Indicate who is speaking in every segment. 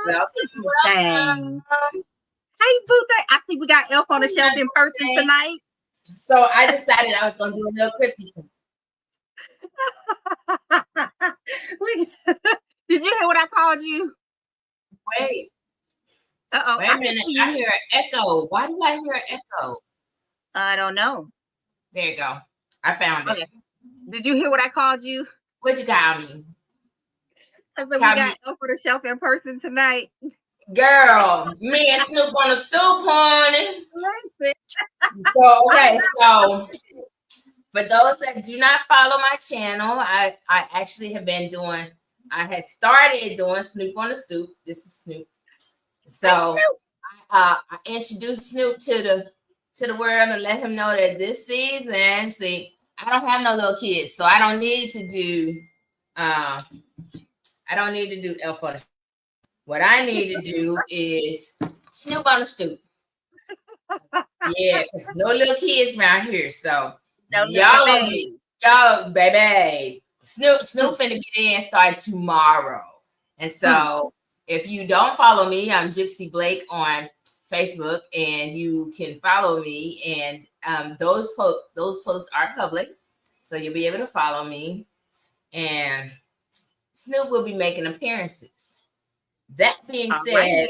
Speaker 1: Welcome,
Speaker 2: Thing.
Speaker 1: welcome.
Speaker 2: Hey, boo thing. I see we got Elf on the Shelf in person tonight.
Speaker 1: So I decided I was going to do a little Christmas thing.
Speaker 2: Did you hear what I called you?
Speaker 1: Wait.
Speaker 2: Uh-oh.
Speaker 1: Wait a minute. I hear an echo. Why do I hear an echo?
Speaker 2: I don't know.
Speaker 1: There you go. I found it.
Speaker 2: Did you hear what I called you?
Speaker 1: What you got me?
Speaker 2: I said we got Elf on the Shelf in person tonight.
Speaker 1: Girl, me and Snoop on the stoop, honey. So for those that do not follow my channel, I actually have been doing, I had started doing Snoop on the Stoop. This is Snoop. So I introduced Snoop to the world and let him know that this season, see, I don't have no little kids, so I don't need to do Elf on the Stoop. What I need to do is Snoop on the Stoop. Yeah, because no little kids around here, so y'all, baby. Snoop finna get in, start tomorrow. And so if you don't follow me, I'm Gypsy Blake on Facebook, and you can follow me. And those posts are public, so you'll be able to follow me. And Snoop will be making appearances. That being said,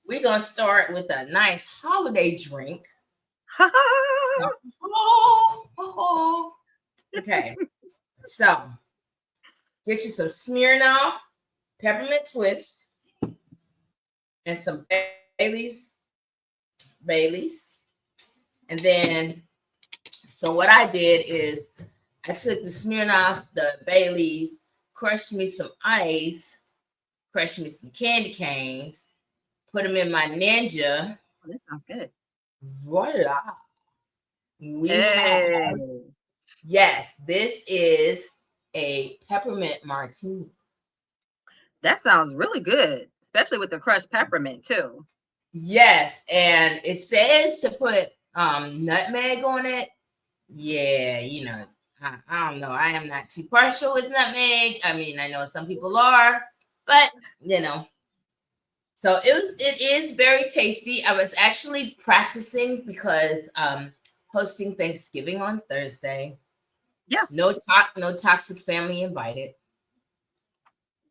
Speaker 1: we're gonna start with a nice holiday drink. Okay, so get you some Smirnoff peppermint twist and some Baileys. And then, so what I did is I took the Smirnoff, the Baileys, crushed me some ice, crushed me some candy canes, put them in my Ninja.
Speaker 2: Oh, that sounds good.
Speaker 1: Voila. Yes, this is a peppermint martini.
Speaker 2: That sounds really good, especially with the crushed peppermint too.
Speaker 1: Yes, and it says to put nutmeg on it. Yeah, you know, I don't know. I am not too partial with nutmeg. I mean, I know some people are, but you know. So it is very tasty. I was actually practicing because hosting Thanksgiving on Thursday.
Speaker 2: Yeah.
Speaker 1: No toxic family invited.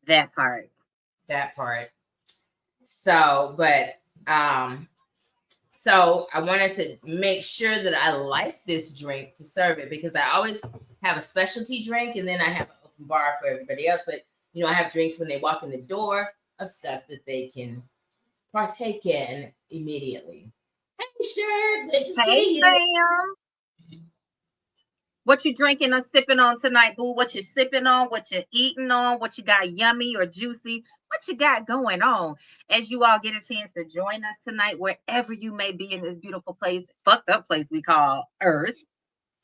Speaker 2: That part.
Speaker 1: So, but so I wanted to make sure that I like this drink to serve it, because I always have a specialty drink and then I have an open bar for everybody else. But you know, I have drinks when they walk in the door of stuff that they can partake in immediately. Hey, sure, good to see you.
Speaker 2: Sam. What you drinking or sipping on tonight, boo? What you sipping on? What you eating on? What you got yummy or juicy? What you got going on? As you all get a chance to join us tonight, wherever you may be in this beautiful place, fucked up place we call Earth.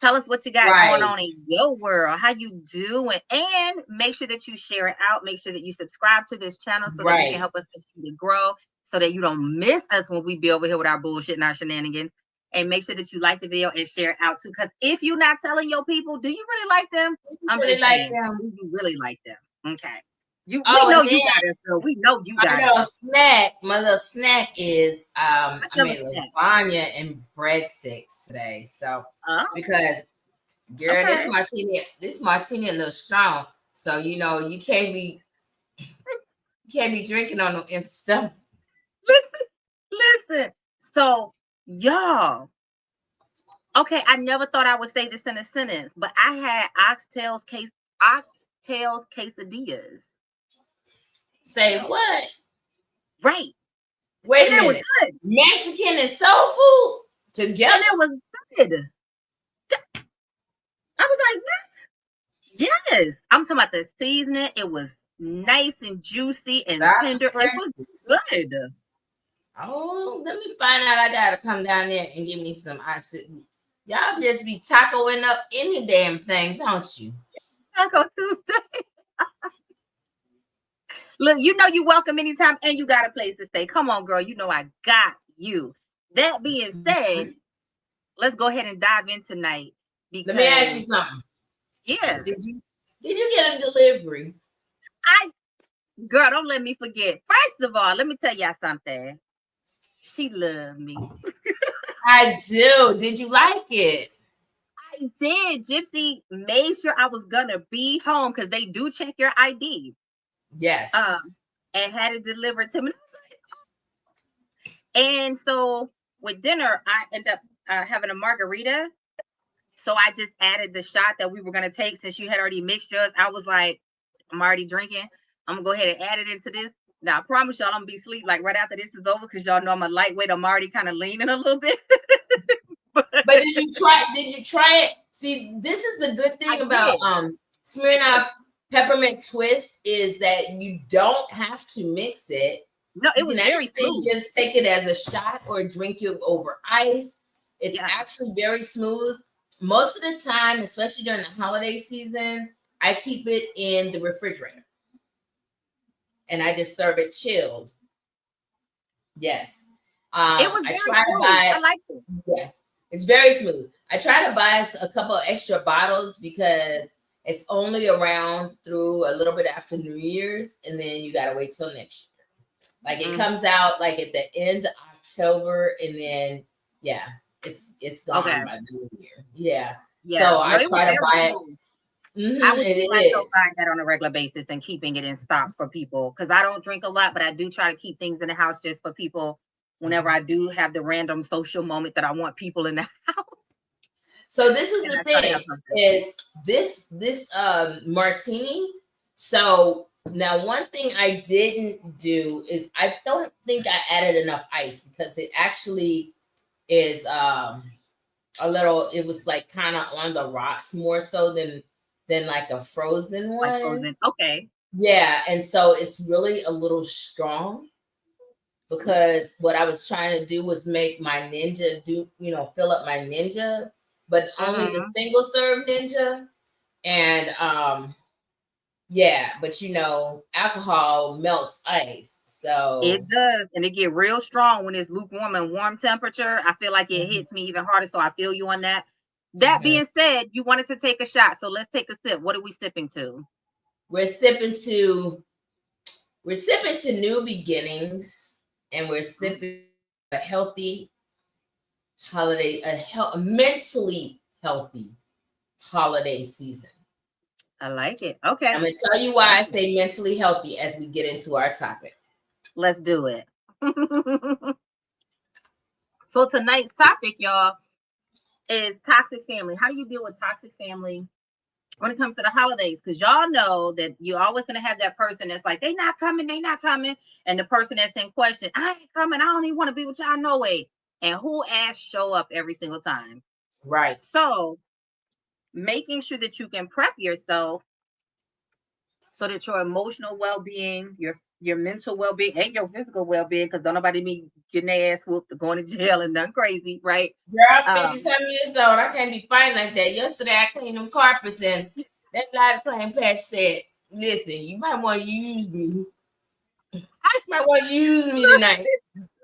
Speaker 2: Tell us what you got going on in your world, how you doing, and make sure that you share it out. Make sure that you subscribe to this channel so that you can help us continue to grow, so that you don't miss us when we be over here with our bullshit and our shenanigans. And make sure that you like the video and share it out too. Because if you're not telling your people, do you really like them? I'm really saying, do you really like them? Okay. We know you got it, so we know you got it.
Speaker 1: My little snack is I made lasagna and breadsticks today. So because girl, this martini a little strong. So you know you can't be drinking on no empty stomach.
Speaker 2: Listen. So y'all, okay, I never thought I would say this in a sentence, but I had oxtails quesadillas.
Speaker 1: Say what?
Speaker 2: Right.
Speaker 1: Wait a minute. Mexican and soul food together?
Speaker 2: And it was good. I was like, what? Yes. I'm talking about the seasoning. It was nice and juicy and tender. It was good.
Speaker 1: Oh, let me find out. I gotta come down there and give me some. Y'all just be tacoing up any damn thing, don't you?
Speaker 2: Taco Tuesday. Look, you know you're welcome anytime, and you got a place to stay. Come on, girl. You know I got you. That being said, let's go ahead and dive in tonight.
Speaker 1: Let me ask you something.
Speaker 2: Yeah.
Speaker 1: Did you get a delivery?
Speaker 2: Girl, don't let me forget. First of all, let me tell y'all something. She loved me.
Speaker 1: I do. Did you like it?
Speaker 2: I did. Gypsy made sure I was gonna be home because they do check your ID.
Speaker 1: Yes.
Speaker 2: And had it delivered to me. And so with dinner, I end up having a margarita. So I just added the shot that we were gonna take since you had already mixed yours. I was like, I'm already drinking. I'm gonna go ahead and add it into this. Now I promise y'all I'm gonna be asleep like right after this is over because y'all know I'm a lightweight. I'm already kind of leaning a little bit.
Speaker 1: But did you try? Did you try it? See, this is the good thing about Smirnoff peppermint twist is that you don't have to mix it.
Speaker 2: No, it
Speaker 1: you
Speaker 2: was
Speaker 1: can
Speaker 2: very
Speaker 1: actually
Speaker 2: smooth.
Speaker 1: just take it as a shot or drink it over ice. It's actually very smooth. Most of the time, especially during the holiday season, I keep it in the refrigerator and I just serve it chilled. Yes.
Speaker 2: It was
Speaker 1: I
Speaker 2: very
Speaker 1: try to
Speaker 2: smooth.
Speaker 1: buy
Speaker 2: I liked it.
Speaker 1: Yeah, it's very smooth. I try to buy a couple of extra bottles because it's only around through a little bit after New Year's, and then you gotta wait till next year. Like it comes out like at the end of October, and then it's gone by the New Year. Yeah. So I try to buy it.
Speaker 2: I would
Speaker 1: It
Speaker 2: myself
Speaker 1: is.
Speaker 2: buying that on a regular basis and keeping it in stock for people because I don't drink a lot, but I do try to keep things in the house just for people whenever I do have the random social moment that I want people in the house.
Speaker 1: So this is the thing is this martini. So now one thing I didn't do is I don't think I added enough ice because it actually is a little, it was like kind of on the rocks more so than like a frozen one.
Speaker 2: Like frozen. Okay.
Speaker 1: Yeah, and so it's really a little strong because what I was trying to do was make my ninja fill up my ninja, but only the single serve ninja. And but alcohol melts ice. So
Speaker 2: it does, and it get real strong when it's lukewarm and warm temperature. I feel like it hits me even harder. So I feel you on that. That being said, you wanted to take a shot, so let's take a sip. What are we sipping to?
Speaker 1: We're sipping to new beginnings, and we're sipping a healthy holiday, a mentally healthy holiday season.
Speaker 2: I like it. Okay.
Speaker 1: I'm going to tell you why I say mentally healthy as we get into our topic.
Speaker 2: Let's do it. So tonight's topic, y'all, is toxic family. How do you deal with toxic family when it comes to the holidays? Because y'all know that you're always going to have that person that's like, they not coming. And the person that's in question, I ain't coming. I don't even want to be with y'all no way. And who ass show up every single time?
Speaker 1: Right.
Speaker 2: So making sure that you can prep yourself so that your emotional well-being, your mental well-being, and your physical well-being, because don't nobody be getting their ass whooped or going to jail and done crazy, right?
Speaker 1: Girl, I'm 50-something years old. I can't be fighting like that. Yesterday, I cleaned them carpets, and that live claim patch said, listen, you might want to use me. I might want to use me tonight.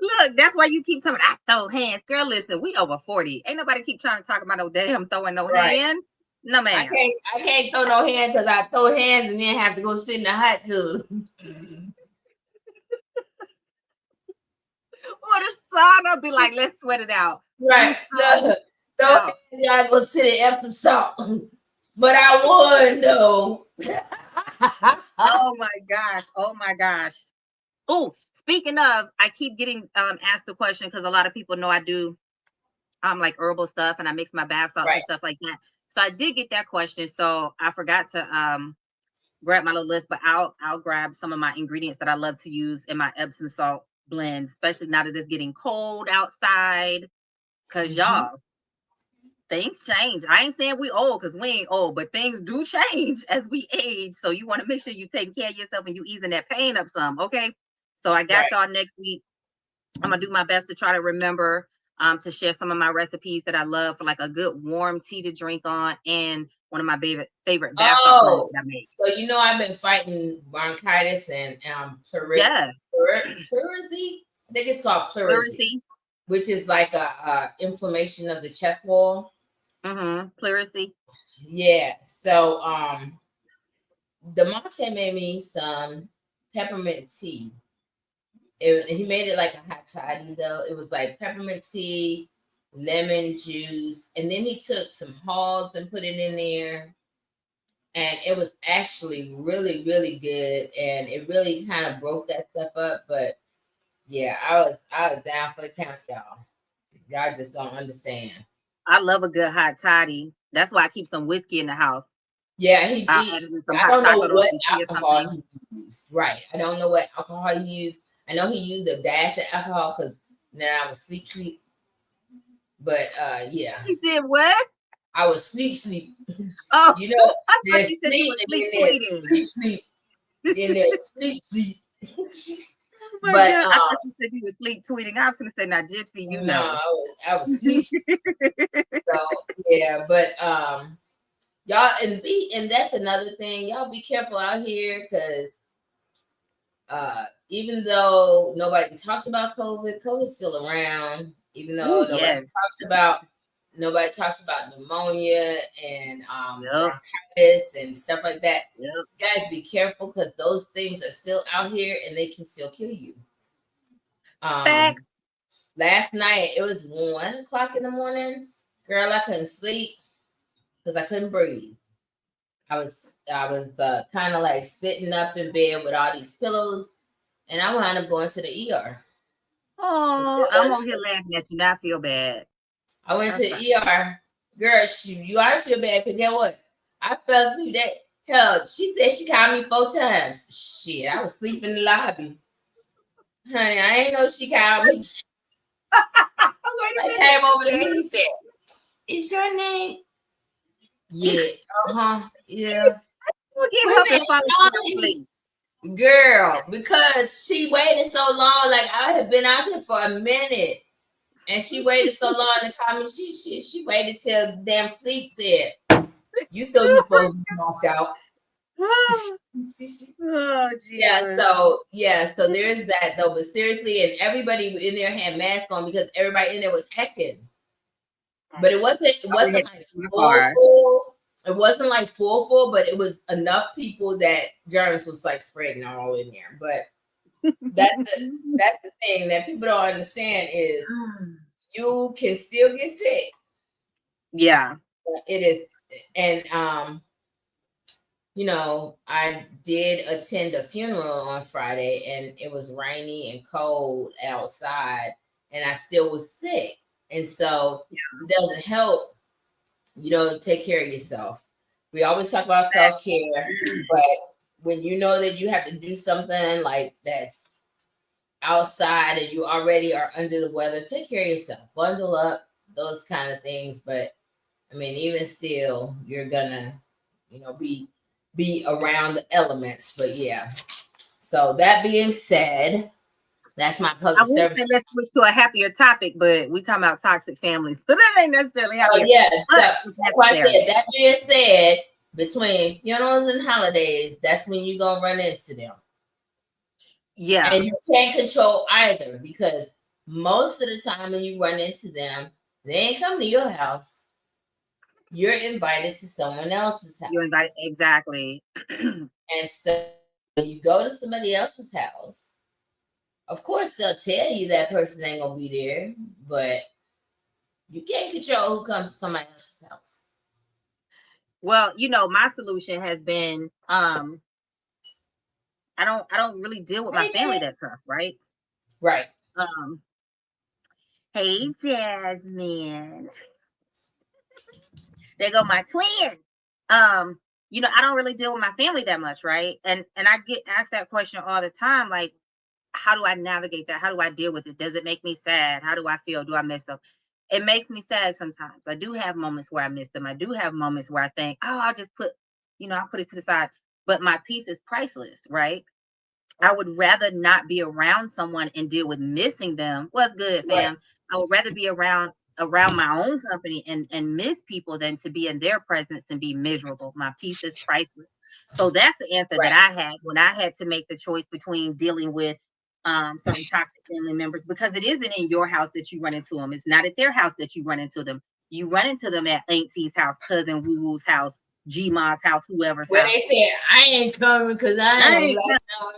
Speaker 2: Look, that's why you keep telling me, I throw hands. Girl, listen, we over 40. Ain't nobody keep trying to talk about no damn throwing no hand. No, man.
Speaker 1: I can't throw no hand because I throw hands and then have to go sit in the hot tub.
Speaker 2: Or the sun will be like, let's sweat it out.
Speaker 1: Right. Throw hands, y'all go sit in Epsom salt. But I won, though.
Speaker 2: Oh, my gosh. Oh, my gosh. Oh, speaking of, I keep getting asked the question because a lot of people know I do like herbal stuff and I mix my bath salts and stuff like that. So I did get that question. So I forgot to grab my little list, but I'll grab some of my ingredients that I love to use in my Epsom salt blends, especially now that it's getting cold outside. Cause y'all, things change. I ain't saying we old because we ain't old, but things do change as we age. So you want to make sure you taking care of yourself and you easing that pain up some. Okay. So I got y'all next week. I'm gonna do my best to try to remember to share some of my recipes that I love for like a good warm tea to drink on, and one of my favorite bath salt blends that I make.
Speaker 1: So I've been fighting bronchitis and pleurisy. I think it's called pleurisy, which is like a inflammation of the chest wall.
Speaker 2: Pleurisy.
Speaker 1: Yeah. So Demonte made me some peppermint tea. He made it like a hot toddy though. It was like peppermint tea, lemon juice, and then he took some halls and put it in there. And it was actually really, really good. And it really kind of broke that stuff up. But yeah, I was down for the count, y'all. Y'all just don't understand.
Speaker 2: I love a good hot toddy. That's why I keep some whiskey in the house.
Speaker 1: Yeah,
Speaker 2: I'll add it with some
Speaker 1: I
Speaker 2: hot
Speaker 1: don't know
Speaker 2: chocolate or
Speaker 1: what
Speaker 2: some tea or
Speaker 1: alcohol
Speaker 2: something.
Speaker 1: he used. Right. I don't know what alcohol he used. I know he used a dash of alcohol because then I was sleep. But yeah.
Speaker 2: You did what?
Speaker 1: I was sleep.
Speaker 2: Oh,
Speaker 1: You know,
Speaker 2: I thought
Speaker 1: there's
Speaker 2: you said you
Speaker 1: sleep
Speaker 2: were
Speaker 1: and
Speaker 2: sleep
Speaker 1: then there's
Speaker 2: tweeting.
Speaker 1: sleep. Then there's sleep.
Speaker 2: Oh my
Speaker 1: But
Speaker 2: God. I thought you said you were sleep tweeting. I was gonna say, now Gypsy, you
Speaker 1: no,
Speaker 2: know.
Speaker 1: I was sleep. So yeah, but y'all and that's another thing. Y'all be careful out here because even though nobody talks about COVID, COVID's still around. Even though
Speaker 2: Oh, yes.
Speaker 1: nobody talks about pneumonia and
Speaker 2: Yep.
Speaker 1: bronchitis and stuff like that.
Speaker 2: Yep.
Speaker 1: Guys, be careful because those things are still out here and they can still kill you.
Speaker 2: Facts.
Speaker 1: Last night it was 1 o'clock in the morning. Girl, I couldn't sleep because I couldn't breathe. I was kind of like sitting up in bed with all these pillows, and I wound up going to the ER.
Speaker 2: Oh, I'm over here laughing at you. Now I feel bad.
Speaker 1: I went to
Speaker 2: That's fine.
Speaker 1: the ER. Girl, you ought to feel bad because get what? I fell asleep that hell. She said she called me 4 times. Shit, I was sleeping in the lobby. Honey, I ain't know she called me.
Speaker 2: Wait a
Speaker 1: I
Speaker 2: minute.
Speaker 1: came over there. He said, "Is your name?" Yeah. Yeah.
Speaker 2: We'll get
Speaker 1: Wait a
Speaker 2: help and fall
Speaker 1: minute,
Speaker 2: asleep.
Speaker 1: girl, because she waited so long. Like I had been out there for a minute, and she waited so long to call me. She waited till damn sleep said, "You still you supposed to be knocked out."
Speaker 2: Oh,
Speaker 1: Yeah,
Speaker 2: Jesus.
Speaker 1: so there's that though. But seriously, and everybody in there had masks on because everybody in there was hacking. But it wasn't it
Speaker 2: I would
Speaker 1: wasn't
Speaker 2: hit
Speaker 1: like
Speaker 2: too far.
Speaker 1: full. It wasn't like full, but it was enough people that germs was like spreading all in there. But that's the thing that people don't understand is you can still get sick.
Speaker 2: Yeah.
Speaker 1: It is, and I did attend a funeral on Friday, and it was rainy and cold outside, and I still was sick, and so it doesn't help. Take care of yourself. We always talk about self care, but when you know that you have to do something like that's outside and you already are under the weather, take care of yourself. Bundle up, those kind of things. But I mean, even still, you're gonna, be around the elements. But yeah. So that being said, that's my
Speaker 2: I
Speaker 1: public
Speaker 2: would
Speaker 1: service.
Speaker 2: say let's switch to a happier topic, but we talking about toxic families. So that ain't necessarily
Speaker 1: Oh
Speaker 2: happier,
Speaker 1: yeah, so
Speaker 2: but it's
Speaker 1: that's why I
Speaker 2: necessary.
Speaker 1: said that being said, between funerals and holidays, that's when you're gonna run into them.
Speaker 2: Yeah.
Speaker 1: And you can't control either because most of the time when you run into them, they ain't come to your house. You're invited to someone else's
Speaker 2: You invited
Speaker 1: house.
Speaker 2: exactly.
Speaker 1: And so when you go to somebody else's house, of course they'll tell you that person ain't gonna be there, but you can't control who comes to somebody else's house.
Speaker 2: Well, my solution has been I don't really deal with my
Speaker 1: Hey,
Speaker 2: family
Speaker 1: Jess.
Speaker 2: that tough, right?
Speaker 1: Right.
Speaker 2: Um, hey Jasmine. There go my twin. I don't really deal with my family that much, right? And I get asked that question all the time, like, how do I navigate that? How do I deal with it? Does it make me sad? How do I feel? Do I miss them? It makes me sad sometimes. I do have moments where I miss them. I do have moments where I think, oh, I'll just I'll put it to the side. But my peace is priceless, right? I would rather not be around someone and deal with missing them. What's good,
Speaker 1: Right.
Speaker 2: fam? I would rather be around my own company and miss people than to be in their presence and be miserable. My peace is priceless. So that's the answer that
Speaker 1: Right.
Speaker 2: I had when I had to make the choice between dealing with certain toxic family members, because it isn't in your house that you run into them. It's not at their house that you run into them. You run into them at auntie's house, cousin Woo Woo's house, Gma's house, whoever's
Speaker 1: Where
Speaker 2: house.
Speaker 1: they said, I ain't coming because I ain't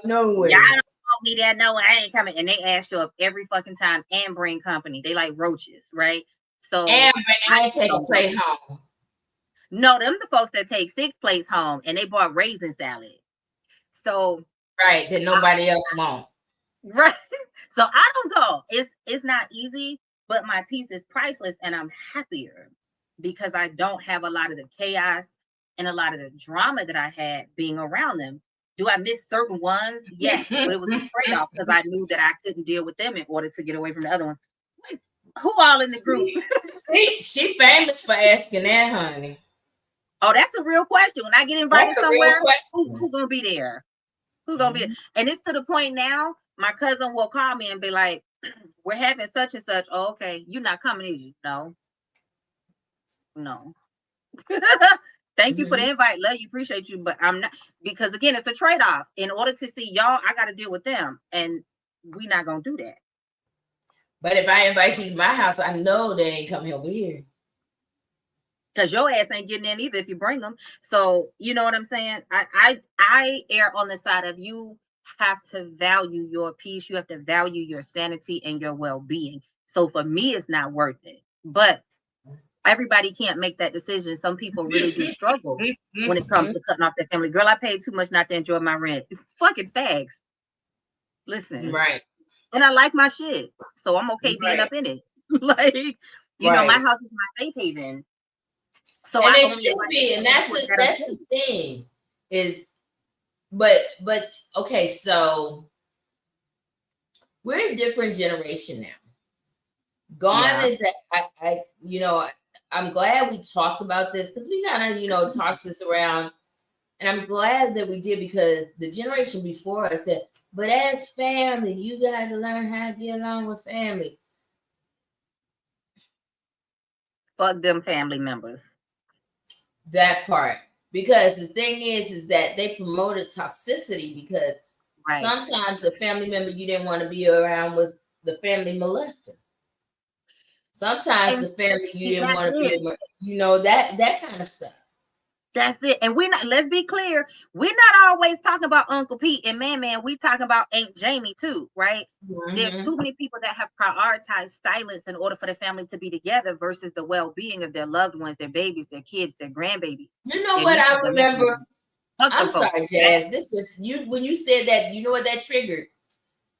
Speaker 1: no way.
Speaker 2: Y'all don't want me there. No, I ain't coming. And they ask you up every fucking time and bring company. They like roaches, right? So
Speaker 1: And take a plate home.
Speaker 2: No, them the folks that take 6 plates home and they bought raisin salad. So
Speaker 1: right, that nobody else won't.
Speaker 2: Right. So I don't go. It's not easy, but my peace is priceless and I'm happier because I don't have a lot of the chaos and a lot of the drama that I had being around them. Do I miss certain ones? Yes, but it was a trade-off because I knew that I couldn't deal with them in order to get away from the other ones. Who all in the group?
Speaker 1: She famous for asking that, honey.
Speaker 2: Oh, that's a real question. When I get invited somewhere, who's gonna be there? Who's gonna be there? And it's to the point now, my cousin will call me and be like, we're having such and such. Oh, okay. You're not coming, is you? No. Thank you for the invite. Love you, appreciate you. But I'm not, because again, it's a trade-off. In order to see y'all, I got to deal with them. And we're not gonna do that.
Speaker 1: But if I invite you to my house, I know they ain't coming over here.
Speaker 2: Because your ass ain't getting in either if you bring them. So you know what I'm saying? I err on the side of you have to value your peace. You have to value your sanity and your well-being. So for me, it's not worth it. But everybody can't make that decision. Some people really do struggle when it comes to cutting off their family. Girl, I paid too much not to enjoy my rent. It's fucking facts. Listen.
Speaker 1: Right.
Speaker 2: And I like my shit. So I'm okay being up in it. Like, you know, my house is my safe haven. So
Speaker 1: and it should be, and that's the thing is, but okay, so we're a different generation now. Gone is that I you know, I'm glad we talked about this because we kind of, you know, tossed this around, and I'm glad that we did because the generation before us that, but as family, you got to learn how to get along with family.
Speaker 2: Fuck them family members.
Speaker 1: That part. Because the thing is that they promoted toxicity because sometimes the family member you didn't want to be around was the family molester. Sometimes the family you didn't want to be around, you know, that kind of stuff.
Speaker 2: That's it. And we're not, let's be clear, we're not always talking about Uncle Pete and Man. We talking about Aunt Jamie too, right? There's too many people that have prioritized silence in order for the family to be together versus the well-being of their loved ones, their babies, their kids, their grandbabies.
Speaker 1: You know what I remember? I'm sorry, Jazz. This is you when you said that, you know what that triggered?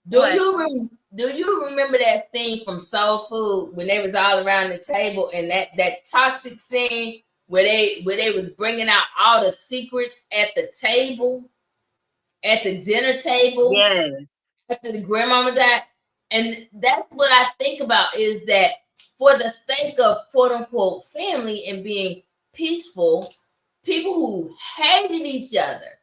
Speaker 1: Do you remember that thing from Soul Food when they was all around the table and that toxic scene where they was bringing out all the secrets at the table, at the dinner table?
Speaker 2: Yes.
Speaker 1: After the grandmama died. And that's what I think about is that for the sake of quote unquote family and being peaceful, people who hated each other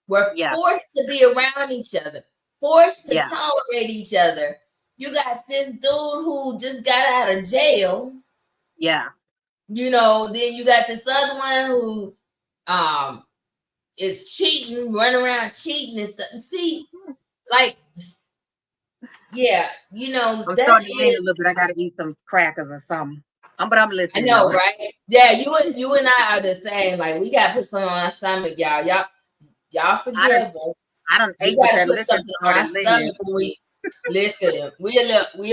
Speaker 1: were forced to be around each other, forced to tolerate each other. You got this dude who just got out of jail.
Speaker 2: Yeah.
Speaker 1: You know, then you got this other one who is cheating, running around cheating and stuff. See, like, yeah, you know,
Speaker 2: I'm starting to gain a little bit. I gotta eat some crackers or something. But I'm listening.
Speaker 1: I know, right? Yeah, you and I are the same. Like, we gotta put something on our stomach, y'all. Y'all forgive us.
Speaker 2: I don't
Speaker 1: we gotta put something on our stomach when we listen. We a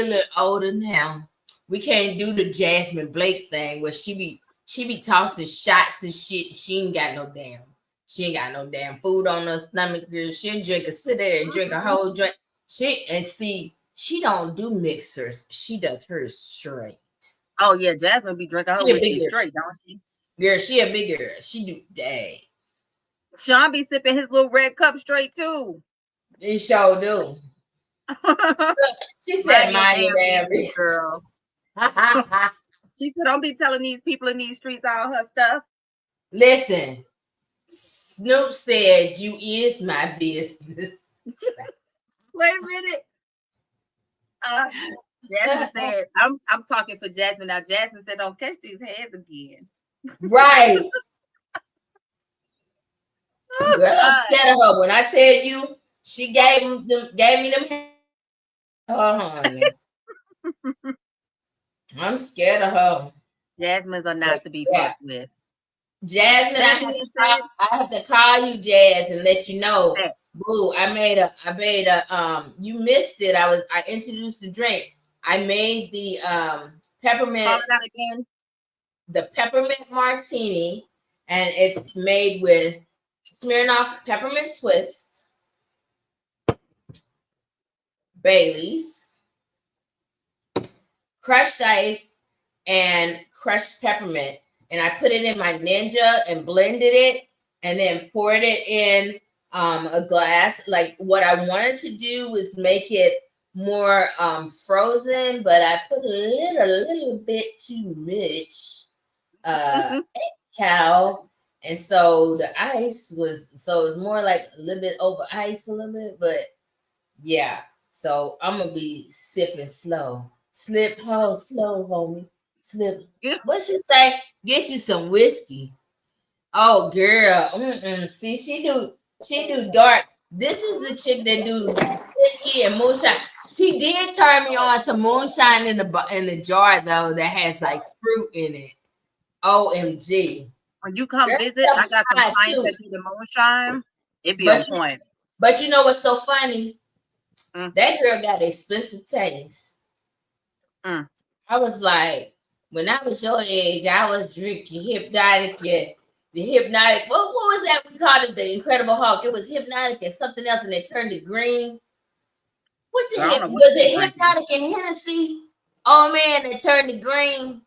Speaker 1: little older now. We can't do the Jasmine Blake thing where she be tossing shots and shit. She ain't got no damn food on her stomach. She'll sit there and drink a whole drink. She don't do mixers. She does hers straight.
Speaker 2: Oh yeah, Jasmine be drinking her whiskey straight, don't she?
Speaker 1: Girl, she a big girl. She do dang.
Speaker 2: Sean be sipping his little red cup straight too.
Speaker 1: He sure do. She said, "Mind your damn
Speaker 2: girl." She said, "Don't be telling these people in these streets all her stuff."
Speaker 1: Listen, Snoop said, "You is my business."
Speaker 2: Wait a minute. Jasmine said, "I'm talking for Jasmine now." Jasmine said, "Don't catch these hands again."
Speaker 1: Right. Girl, I'm scared of her. When I tell you, she gave me them hands. Oh, honey. I'm scared of her.
Speaker 2: Jasmine's are not to be fucked with.
Speaker 1: Jasmine,
Speaker 2: That being said,
Speaker 1: I have to call you, Jazz, and let you know.
Speaker 2: that,
Speaker 1: Boo, I made a you missed it. I introduced the drink. I made the
Speaker 2: call
Speaker 1: peppermint
Speaker 2: it out again.
Speaker 1: martini, and it's made with Smirnoff peppermint twist, Bailey's, crushed ice, and crushed peppermint. And I put it in my Ninja and blended it and then poured it in a glass. Like what I wanted to do was make it more frozen, but I put a little bit too much cow. And so the ice was, so it was more like a little bit over ice a little bit, but yeah. So I'm gonna be sipping slow. Slip ho, slow, homie. Slip.
Speaker 2: Yeah.
Speaker 1: What she say? Get you some whiskey. Oh girl. See, she do dark. This is the chick that do whiskey and moonshine. She did turn me on to moonshine in the jar though that has like fruit in it. OMG.
Speaker 2: When you come
Speaker 1: Girl,
Speaker 2: visit, I got some
Speaker 1: high
Speaker 2: clients
Speaker 1: too.
Speaker 2: that do the moonshine. It be on
Speaker 1: But
Speaker 2: point.
Speaker 1: but you know what's so funny?
Speaker 2: Mm,
Speaker 1: That girl got expensive taste.
Speaker 2: mm.
Speaker 1: I was like, when I was your age, I was drinking hypnotic and the hypnotic. What was that? We called it the Incredible Hulk. It was hypnotic and something else, and they turned it green. What the
Speaker 2: I don't
Speaker 1: heck
Speaker 2: know what
Speaker 1: was
Speaker 2: you
Speaker 1: it?
Speaker 2: drinking.
Speaker 1: Hypnotic and Hennessy. Oh man, they turned it green.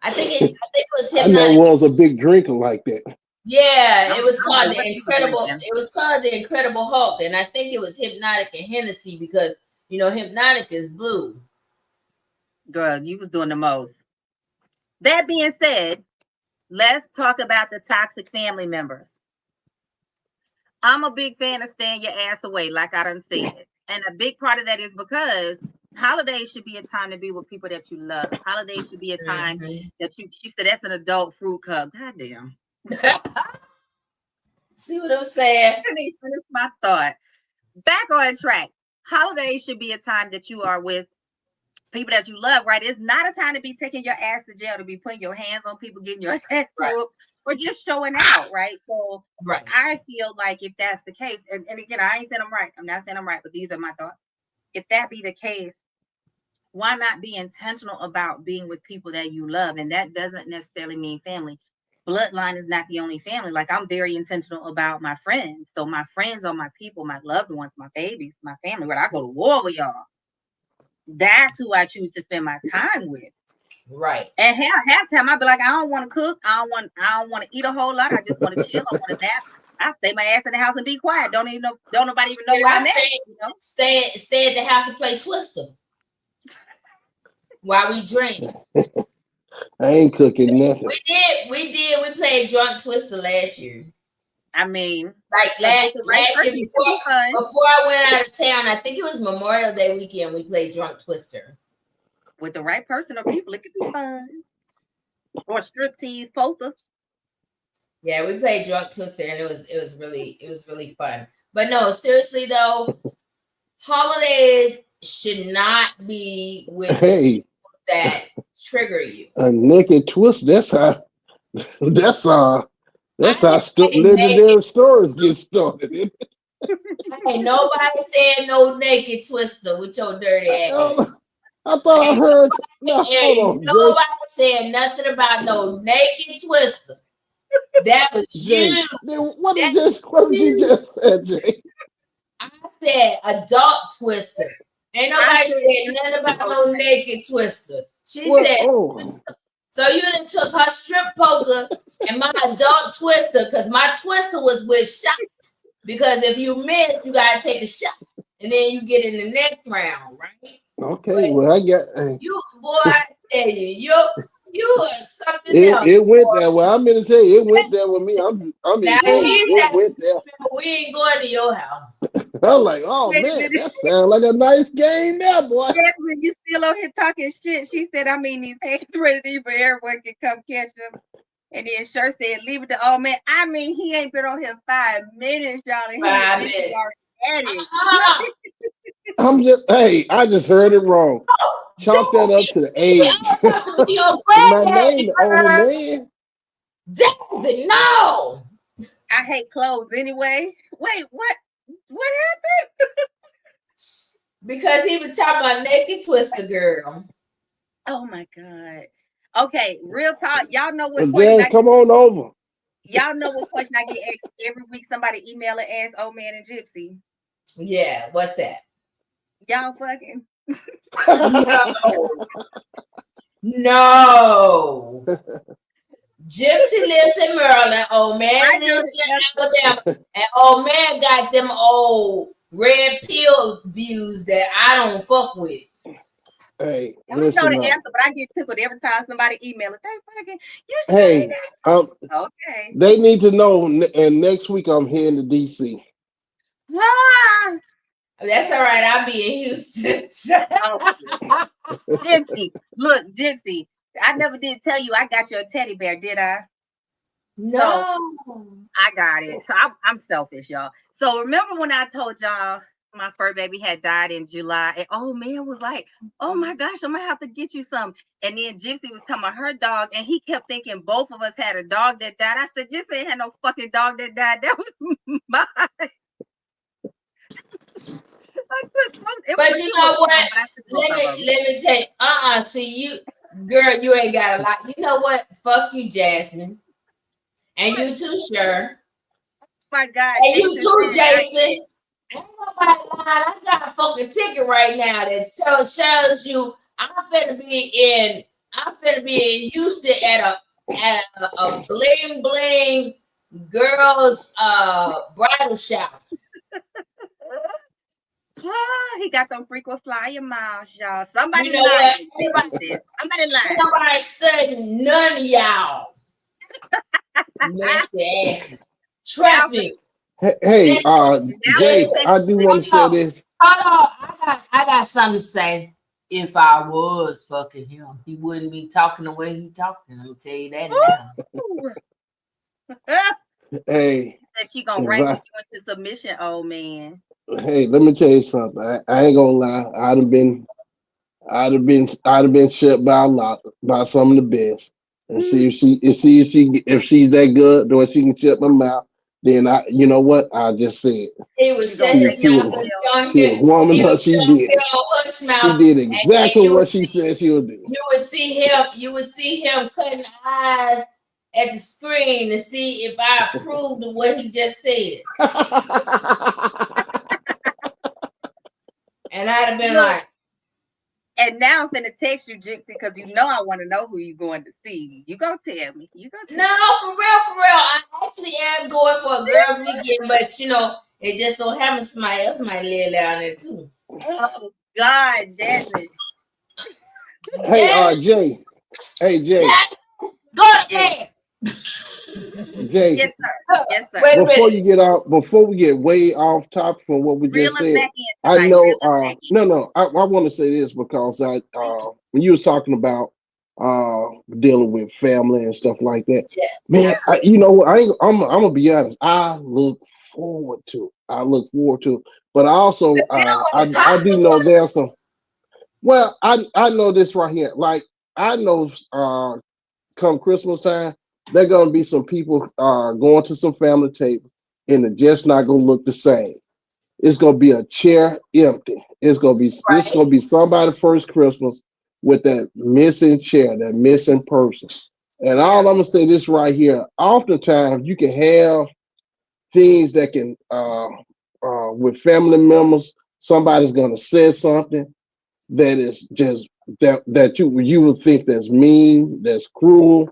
Speaker 1: I think it was
Speaker 3: I never
Speaker 1: hypnotic.
Speaker 3: was a big drinker like that.
Speaker 1: Yeah,
Speaker 2: I
Speaker 1: it
Speaker 2: don't,
Speaker 1: was
Speaker 2: I don't know
Speaker 1: called
Speaker 2: what
Speaker 1: the
Speaker 2: you were
Speaker 1: Incredible.
Speaker 2: drinking.
Speaker 1: It was called the Incredible Hulk, and I think it was hypnotic and Hennessy because hypnotic is blue.
Speaker 2: Girl, you was doing the most. That being said, let's talk about the toxic family members. I'm a big fan of staying your ass away, like I done said. And a big part of that is because holidays should be a time to be with people that you love. Holidays should be a time
Speaker 1: Mhm.
Speaker 2: that she said that's an adult fruit cup. Goddamn.
Speaker 1: See what I'm saying?
Speaker 2: Let me finish my thought. Back on track. Holidays should be a time that you are with people that you love, right? It's not a time to be taking your ass to jail, to be putting your hands on people, getting your ass
Speaker 1: Right,
Speaker 2: whooped, or just showing out, right? So
Speaker 1: right.
Speaker 2: I feel like if that's the case, and again, I ain't saying I'm right. I'm not saying I'm right, but these are my thoughts. If that be the case, why not be intentional about being with people that you love? And that doesn't necessarily mean family. Bloodline is not the only family. Like I'm very intentional about my friends. So my friends are my people, my loved ones, my babies, my family. Where I go to war with y'all. That's who I choose to spend my time with.
Speaker 1: Right.
Speaker 2: And half time I'd be like, I don't want to cook. I don't want to eat a whole lot. I just want to chill. I want to nap. I stay my ass in the house and be quiet. Don't nobody even know
Speaker 1: Should
Speaker 2: where
Speaker 1: I
Speaker 2: I'm at.
Speaker 1: stay at the house and play Twister while we drink?
Speaker 3: I ain't cooking nothing.
Speaker 1: We played Drunk Twister last year.
Speaker 2: I mean,
Speaker 1: Like
Speaker 2: with the right
Speaker 1: last year
Speaker 2: person, it could be fun.
Speaker 1: before I went out of town, I think it was Memorial Day weekend. We played Drunk Twister.
Speaker 2: With the right person or people, it could be fun. Or striptease poker.
Speaker 1: Yeah, we played Drunk Twister, and it was really fun. But no, seriously though, holidays should not be with the
Speaker 3: Hey,
Speaker 1: people that trigger you.
Speaker 3: a naked twist. That's
Speaker 1: I
Speaker 3: that's how
Speaker 1: didn't say naked.
Speaker 3: legendary stories get started.
Speaker 1: Ain't nobody saying no naked Twister with your dirty ass.
Speaker 3: I thought I
Speaker 1: Ain't
Speaker 3: heard. No, hold
Speaker 1: Ain't
Speaker 3: on, Jay.
Speaker 1: nobody saying nothing about no naked Twister. That was
Speaker 3: Jay,
Speaker 1: you. That's
Speaker 3: what did you
Speaker 1: you.
Speaker 3: just say, Jay?
Speaker 1: I said adult Twister. Ain't
Speaker 2: I
Speaker 1: nobody
Speaker 2: said
Speaker 1: said nothing about no naked Twister. She
Speaker 3: What?
Speaker 1: said,
Speaker 3: Oh,
Speaker 1: so you done took her strip poker and my adult Twister, because my Twister was with shots. Because if you miss, you gotta take a shot. And then you get in the next round, right?
Speaker 3: okay.
Speaker 1: But
Speaker 3: Well, I got.
Speaker 1: you, boy, I tell you are something else,
Speaker 3: It went
Speaker 1: boy.
Speaker 3: there. Well, I'm gonna tell you, it went there with me. I'm
Speaker 1: Now
Speaker 3: just telling you,
Speaker 1: he
Speaker 3: it
Speaker 1: said,
Speaker 3: went there.
Speaker 1: we ain't going to your house.
Speaker 3: I'm like, oh
Speaker 2: wait a
Speaker 3: man,
Speaker 2: minute.
Speaker 3: that sounds like a nice game there, boy.
Speaker 2: Jasmine, you still on here talking shit. She said, I mean, these hands ready for everyone can come catch them. And then Sher said, leave it to old man. I mean, he ain't been on here 5 minutes, y'all, and him and
Speaker 1: 5
Speaker 2: Bishop
Speaker 1: minutes.
Speaker 2: already at it.
Speaker 3: I just heard it wrong. Chalk that up to the age.
Speaker 1: Your
Speaker 3: My
Speaker 1: granddaddy,
Speaker 3: name, the older
Speaker 1: girl.
Speaker 3: man.
Speaker 1: David, no.
Speaker 2: I hate clothes anyway. Wait, what? What happened?
Speaker 1: Because he was talking about naked twister girl.
Speaker 2: Oh my God. Okay, real talk. Y'all know
Speaker 3: So
Speaker 2: what question
Speaker 3: Jan, come on over.
Speaker 2: y'all know what question I get asked every week. Somebody email and ask Old Man and Gypsy.
Speaker 1: Yeah, what's that?
Speaker 2: Y'all fucking
Speaker 1: No. No. Gypsy lives in Maryland. Old man
Speaker 2: I know
Speaker 1: lives
Speaker 2: the
Speaker 1: in Alabama. And old man got them old red pill views that I don't fuck with.
Speaker 3: Hey,
Speaker 2: I know
Speaker 3: listen
Speaker 2: the
Speaker 3: up.
Speaker 2: answer, but I get tickled every time somebody email it. They fucking you say
Speaker 3: Hey,
Speaker 2: that. Okay.
Speaker 3: they need to know. And next week I'm heading to DC.
Speaker 2: Ah,
Speaker 1: That's all right. I'll be in Houston.
Speaker 2: Gypsy. Look, Gypsy. I never did tell you I got you a teddy bear, did I?
Speaker 1: No.
Speaker 2: I got it. So I'm selfish, y'all. So remember when I told y'all my fur baby had died in July, and old man was like, "Oh my gosh, I'm gonna have to get you some." And then Gypsy was talking about her dog, and he kept thinking both of us had a dog that died. I said, "Gypsy ain't had no fucking dog that died. That was mine."
Speaker 1: But you know what? Let me tell you. See you, girl. You ain't got a lot. You know what? Fuck you, Jasmine, and you too, Sure.
Speaker 2: My God,
Speaker 1: And you
Speaker 2: Jason
Speaker 1: too,
Speaker 2: said,
Speaker 1: Jason. Ain't nobody lying. I got a fucking ticket right now that shows you I'm finna be in Houston at a bling bling girls bridal shower.
Speaker 2: he got them frequent flyer miles, y'all. Somebody
Speaker 1: You know what?
Speaker 2: lying. Somebody lying.
Speaker 1: Nobody studying none of y'all. Messy asses. Trust me.
Speaker 3: Hey, Jay,
Speaker 1: Listen,
Speaker 3: I do want to say this.
Speaker 1: hold on. I got something to say. If I was fucking him, he wouldn't be talking the way he talking. I'm gonna tell you that now.
Speaker 3: Hey,
Speaker 2: Said she gonna wrangle you into submission, old man.
Speaker 3: hey, let me tell you something. I ain't gonna lie. I'd have been shut by a lot by some of the best. And see if she's that good, or she can shut my mouth, then you know what? I just said
Speaker 1: He was shut his mouth and
Speaker 3: she was warm enough. She did. She did exactly what she said she would do.
Speaker 1: You would see him cutting eyes at the screen to see if I approved of what he just said. And I'd have been like,
Speaker 2: and now I'm finna text you, Gypsy, because you know I want to know who you're going to see. You gonna tell me.
Speaker 1: No, for real. I actually am going for a girls' weekend, but you know, it just don't happen. Somebody else might live down there too.
Speaker 2: Oh God, Jasmine.
Speaker 3: Hey, Jay. Hey, Jay.
Speaker 1: Go ahead.
Speaker 3: Jay.
Speaker 2: Yes, sir. Yes, sir.
Speaker 3: Before we get way off topic from what we just said, I know. No, I want to say this because when you was talking about dealing with family and stuff like that,
Speaker 1: yes,
Speaker 3: man, you know, I'm gonna be honest. I look forward to it, but I also I do know there's some. Well, I know this right here. Like I know, come Christmas time, there gonna be some people going to some family table, and it's just not gonna look the same. It's gonna be a chair empty. It's gonna be somebody first Christmas with that missing chair, that missing person. And all I'm gonna say this right here. Oftentimes you can have things that can with family members, somebody's gonna say something that is just that you would think that's mean, that's cruel,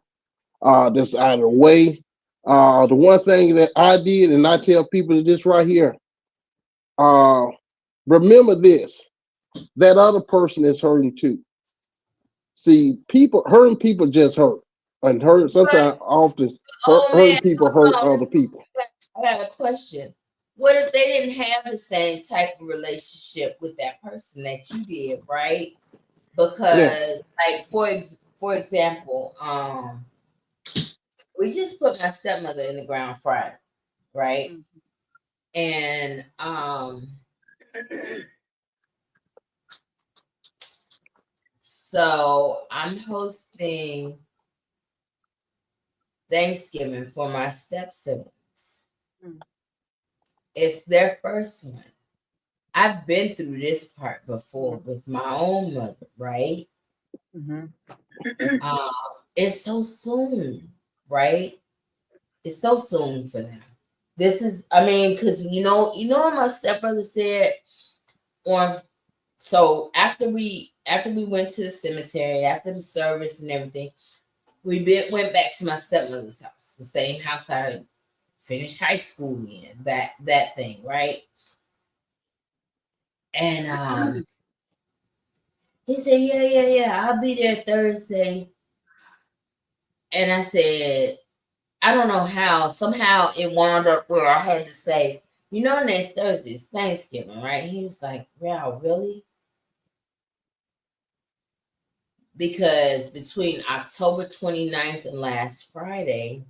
Speaker 3: that's out of the way. The one thing that I did, and I tell people this right here, remember this: that other person is hurting too. See, hurting people just hurt, and hurt sometimes often hurting people hurt other people.
Speaker 1: I got a question. What if they didn't have the same type of relationship with that person that you did, right? Because, like, for example, we just put my stepmother in the ground Friday, right? And so I'm hosting Thanksgiving for my step siblings.
Speaker 2: Mm.
Speaker 1: It's their first one. I've been through this part before with my own mother, right?
Speaker 2: Mm-hmm.
Speaker 1: Uh, it's so soon, right? It's so soon for them. This is, I mean, because what my stepbrother said on. So after we went to the cemetery, after the service and everything, went back to my stepmother's house, the same house I finished high school in. That thing, right? And he said, yeah, I'll be there Thursday. And I said, I don't know how. Somehow it wound up where I had to say, next Thursday is Thanksgiving, right? He was like, wow, really? Because between October 29th and last Friday,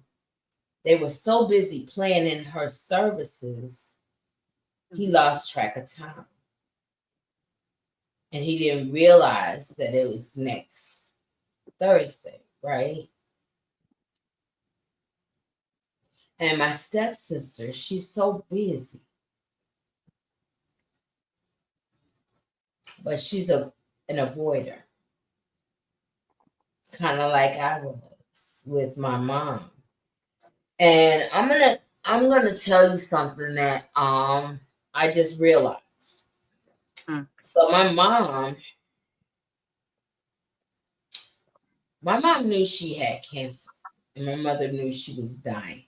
Speaker 1: they were so busy planning her services, he lost track of time. And he didn't realize that it was next Thursday, right? And my stepsister, she's so busy, but she's an avoider, kind of like I was with my mom. And I'm gonna tell you something that I just realized. So my mom knew she had cancer, and my mother knew she was dying,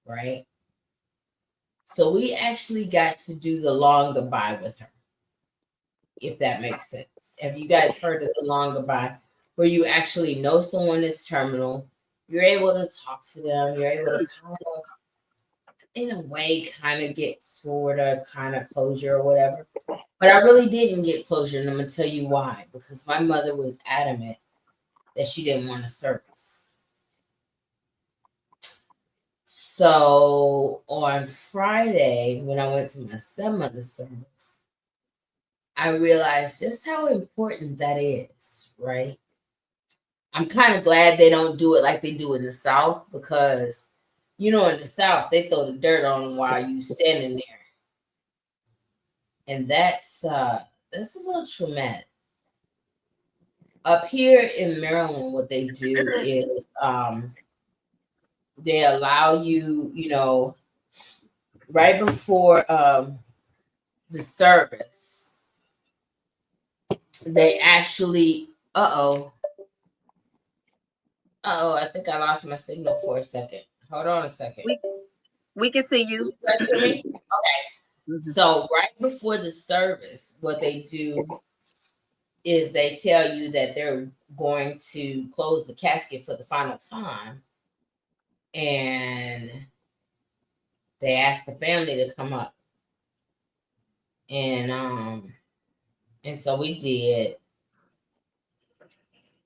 Speaker 1: right? So we actually got to do the long goodbye with her, if that makes sense. Have you guys heard of the long goodbye, where you actually know someone is terminal? You're able to talk to them. You're able to kind of, in a way, kind of get sort of kind of closure or whatever. But I really didn't get closure, and I'm gonna tell you why. Because my mother was adamant that she didn't want a service. So on Friday, when I went to my stepmother's service, I realized just how important that is, right? I'm kind of glad they don't do it like they do in the South, because, in the South, they throw the dirt on them while you standing there. And that's a little traumatic. Up here in Maryland, what they do is they allow you, right before the service, they actually, I think I lost my signal for a second. Hold on a second.
Speaker 2: We can see you.
Speaker 1: Okay. So right before the service, what they do is they tell you that they're going to close the casket for the final time. And they asked the family to come up. And so we did.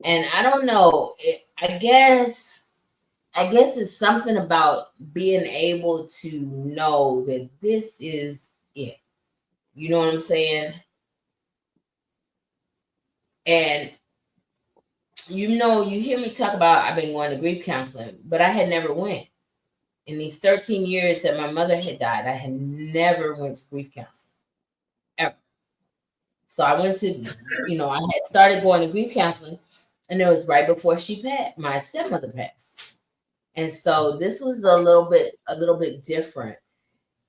Speaker 1: And I don't know, I guess it's something about being able to know that this is it. You know what I'm saying? And you hear me talk about I've been going to grief counseling, but I had never went. In these 13 years that my mother had died, I had never went to grief counseling, ever. So I went to, I had started going to grief counseling, and it was right before she passed, my stepmother passed. And so this was a little bit different.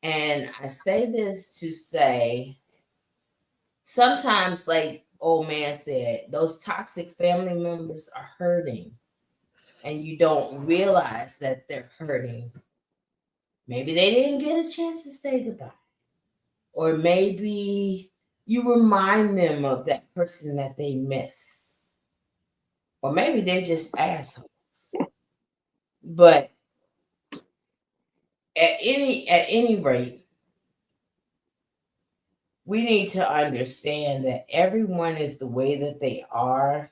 Speaker 1: And I say this to say, sometimes, like old man said, those toxic family members are hurting, and you don't realize that they're hurting. Maybe they didn't get a chance to say goodbye. Or maybe you remind them of that person that they miss. Or maybe they're just assholes. But at any rate, we need to understand that everyone is the way that they are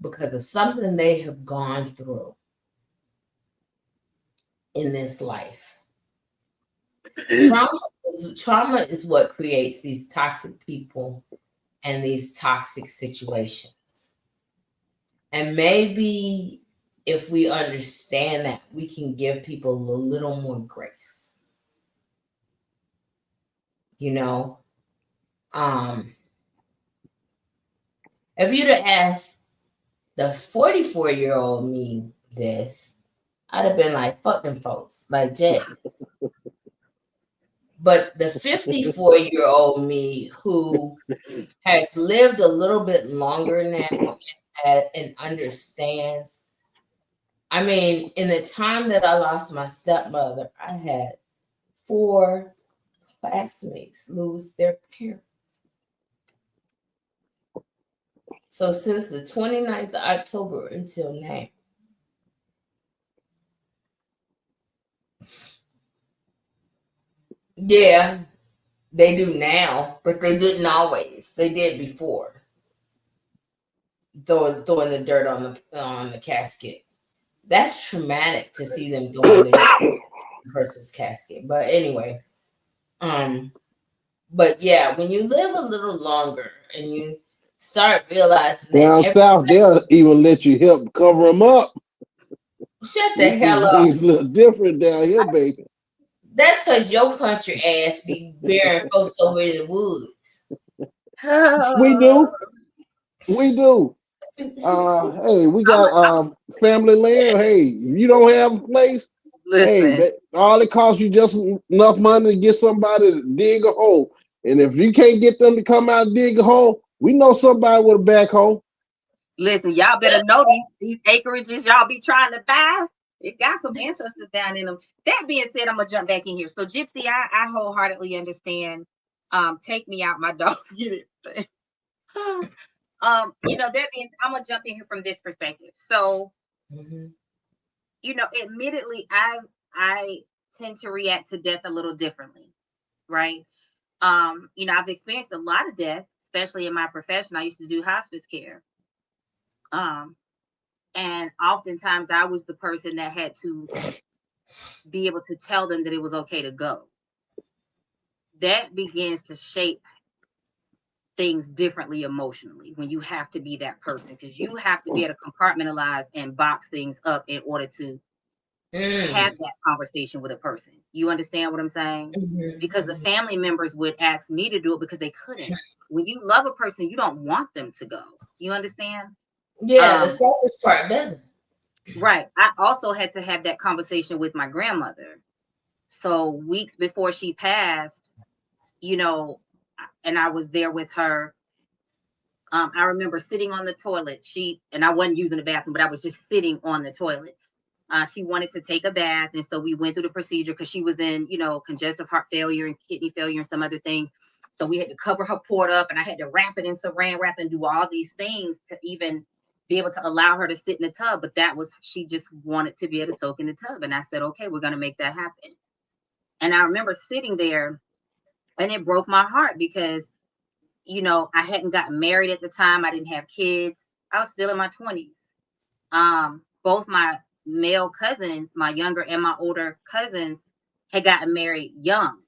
Speaker 1: because of something they have gone through in this life. Trauma is what creates these toxic people and these toxic situations. And maybe if we understand that, we can give people a little more grace. You know, if you'd have asked the 44-year-old me this, I'd have been like, fuck them folks, like Jay. But the 54-year-old me who has lived a little bit longer now and understands. I mean, in the time that I lost my stepmother, I had 4 classmates lose their parents. So since the 29th of October until now. Yeah, they do now, but they didn't always. They did before. Throwing the dirt on the casket. That's traumatic to see them throwing the dirt on the person's casket. But anyway, but yeah, when you live a little longer and you start realizing that
Speaker 3: Down south, they'll even let you help cover them up.
Speaker 1: Shut the hell up.
Speaker 3: Things look different down here, baby.
Speaker 1: That's because your country ass be burying folks over in the woods.
Speaker 3: We do. We do. Hey, we got family land. Hey, if you don't have a place, hey, all it costs you just enough money to get somebody to dig a hole. And if you can't get them to come out and dig a hole, we know somebody with a backhoe.
Speaker 2: Listen, y'all better know these acreages y'all be trying to buy. It got some ancestors down in them. That being said, I'm gonna jump back in here. So Gypsy, I wholeheartedly understand. Take me out, my dog. Get it. That being said, I'm gonna jump in here from this perspective. So, admittedly, I tend to react to death a little differently, right? I've experienced a lot of death, especially in my profession. I used to do hospice care. And oftentimes I was the person that had to be able to tell them that it was okay to go. That begins to shape things differently emotionally when you have to be that person, because you have to be able to compartmentalize and box things up in order to have that conversation with a person. You understand what I'm saying? Because the family members would ask me to do it because they couldn't. When you love a person, you don't want them to go. You understand?
Speaker 1: Yeah, the selfish part doesn't.
Speaker 2: Right. I also had to have that conversation with my grandmother. So weeks before she passed, and I was there with her. I remember sitting on the toilet. And I wasn't using the bathroom, but I was just sitting on the toilet. She wanted to take a bath. And so we went through the procedure because she was in, congestive heart failure and kidney failure and some other things. So we had to cover her port up, and I had to wrap it in saran wrap and do all these things to even be able to allow her to sit in the tub. But she just wanted to be able to soak in the tub. And I said, okay, we're going to make that happen. And I remember sitting there, and it broke my heart because, I hadn't gotten married at the time. I didn't have kids. I was still in my 20s. Both my male cousins, my younger and my older cousins, had gotten married young.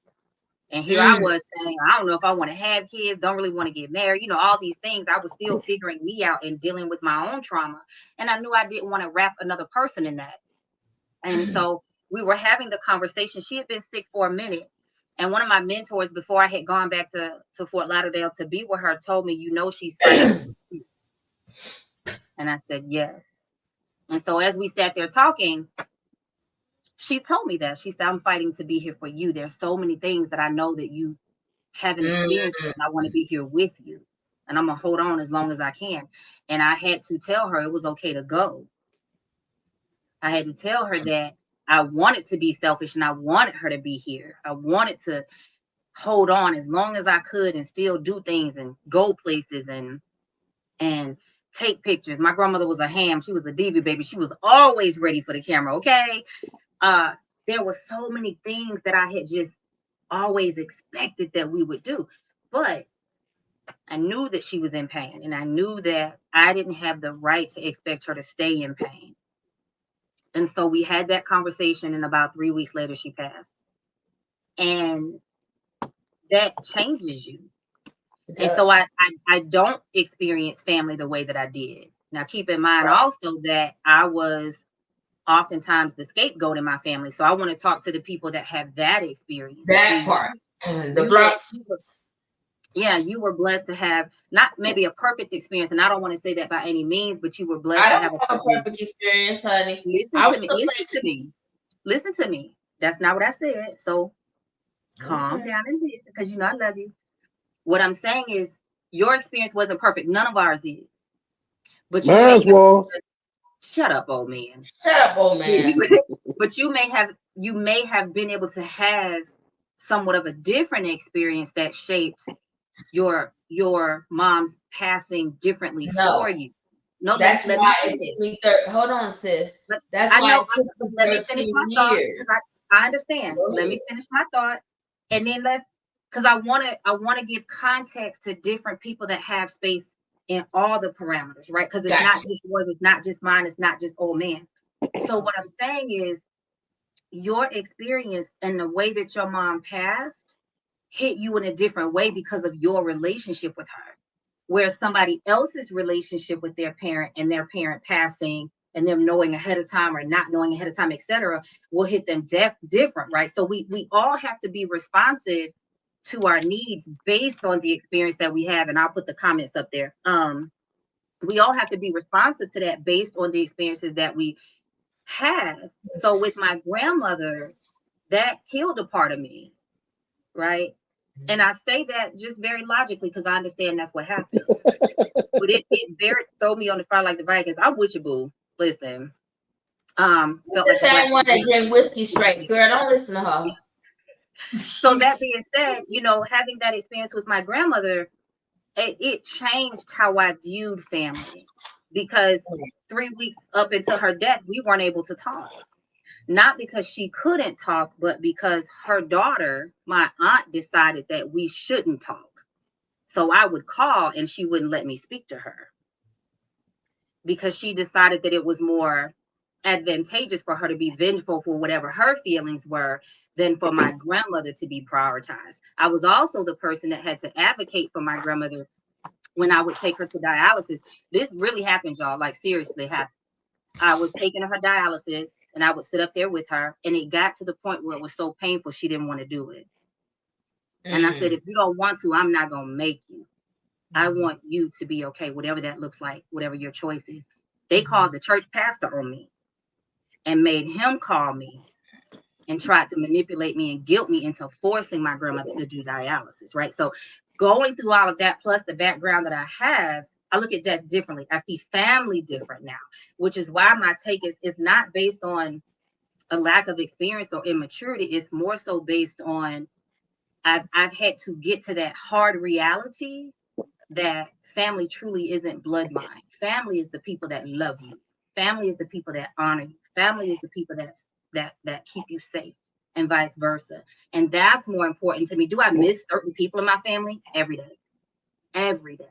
Speaker 2: And here I was saying, I don't know if I want to have kids, don't really want to get married, all these things. I was still figuring me out and dealing with my own trauma. And I knew I didn't want to wrap another person in that. And so we were having the conversation. She had been sick for a minute. And one of my mentors, before I had gone back to Fort Lauderdale to be with her, told me, she's fighting. And I said, yes. And so as we sat there talking, she told me that. She said, I'm fighting to be here for you. There's so many things that I know that you haven't experienced, and I want to be here with you. And I'm going to hold on as long as I can. And I had to tell her it was okay to go. I had to tell her that I wanted to be selfish and I wanted her to be here. I wanted to hold on as long as I could and still do things and go places and take pictures. My grandmother was a ham. She was a diva baby. She was always ready for the camera. Okay. There were so many things that I had just always expected that we would do, but I knew that she was in pain, and I knew that I didn't have the right to expect her to stay in pain. And so we had that conversation, and about 3 weeks later, she passed. And that changes you. And so I don't experience family the way that I did. Now, keep in mind also that I was oftentimes the scapegoat in my family. So I want to talk to the people that have that experience.
Speaker 1: That part. The black sheeps.
Speaker 2: Yeah, you were blessed to have not maybe a perfect experience, and I don't want to say that by any means, but you were blessed to have
Speaker 1: a perfect experience, honey.
Speaker 2: Listen to me. That's not what I said. So calm down and listen, because you know I love you. What I'm saying is your experience wasn't perfect. None of ours is. But shut up, old man.
Speaker 1: Shut up, old man.
Speaker 2: But you may have been able to have somewhat of a different experience that shaped your mom's passing differently for you. No,
Speaker 1: that's why it took me hold on, sis. That's why it took me 13 years.
Speaker 2: I understand. Let me finish my thought. And then because I want to give context to different people that have space in all the parameters, right? Because it's not just yours, it's not just mine, it's not just old man's. So what I'm saying is your experience and the way that your mom passed hit you in a different way because of your relationship with her, where somebody else's relationship with their parent and their parent passing and them knowing ahead of time or not knowing ahead of time, etc., will hit them different, right? So we all have to be responsive to our needs based on the experience that we have. And I'll put the comments up there. We all have to be responsive to that based on the experiences that we have. So with my grandmother, that killed a part of me, right? And I say that just very logically because I understand that's what happens. But it very throw me on the fire like the Vikings. I'm with you, boo. Listen. Felt
Speaker 1: the same one that drink whiskey straight. Girl, don't listen to her.
Speaker 2: So that being said, having that experience with my grandmother, it changed how I viewed family. Because 3 weeks up into her death, we weren't able to talk. Not because she couldn't talk, but because her daughter, my aunt, decided that we shouldn't talk. So I would call and she wouldn't let me speak to her because she decided that it was more advantageous for her to be vengeful for whatever her feelings were than for my grandmother to be prioritized. I was also the person that had to advocate for my grandmother when I would take her to dialysis. This really happened, y'all, like seriously happened. I was taking her dialysis and I would sit up there with her, and it got to the point where it was so painful she didn't want to do it. And I said, if you don't want to, I'm not going to make you. I want you to be okay, whatever that looks like, whatever your choice is. They called the church pastor on me and made him call me and tried to manipulate me and guilt me into forcing my grandmother to do dialysis, right? So going through all of that, plus the background that I have, I look at that differently. I see family different now, which is why my take is not based on a lack of experience or immaturity. It's more so based on I've had to get to that hard reality that family truly isn't bloodline. Family is the people that love you. Family is the people that honor you. Family is the people that keep you safe, and vice versa. And that's more important to me. Do I miss certain people in my family? Every day. Every day.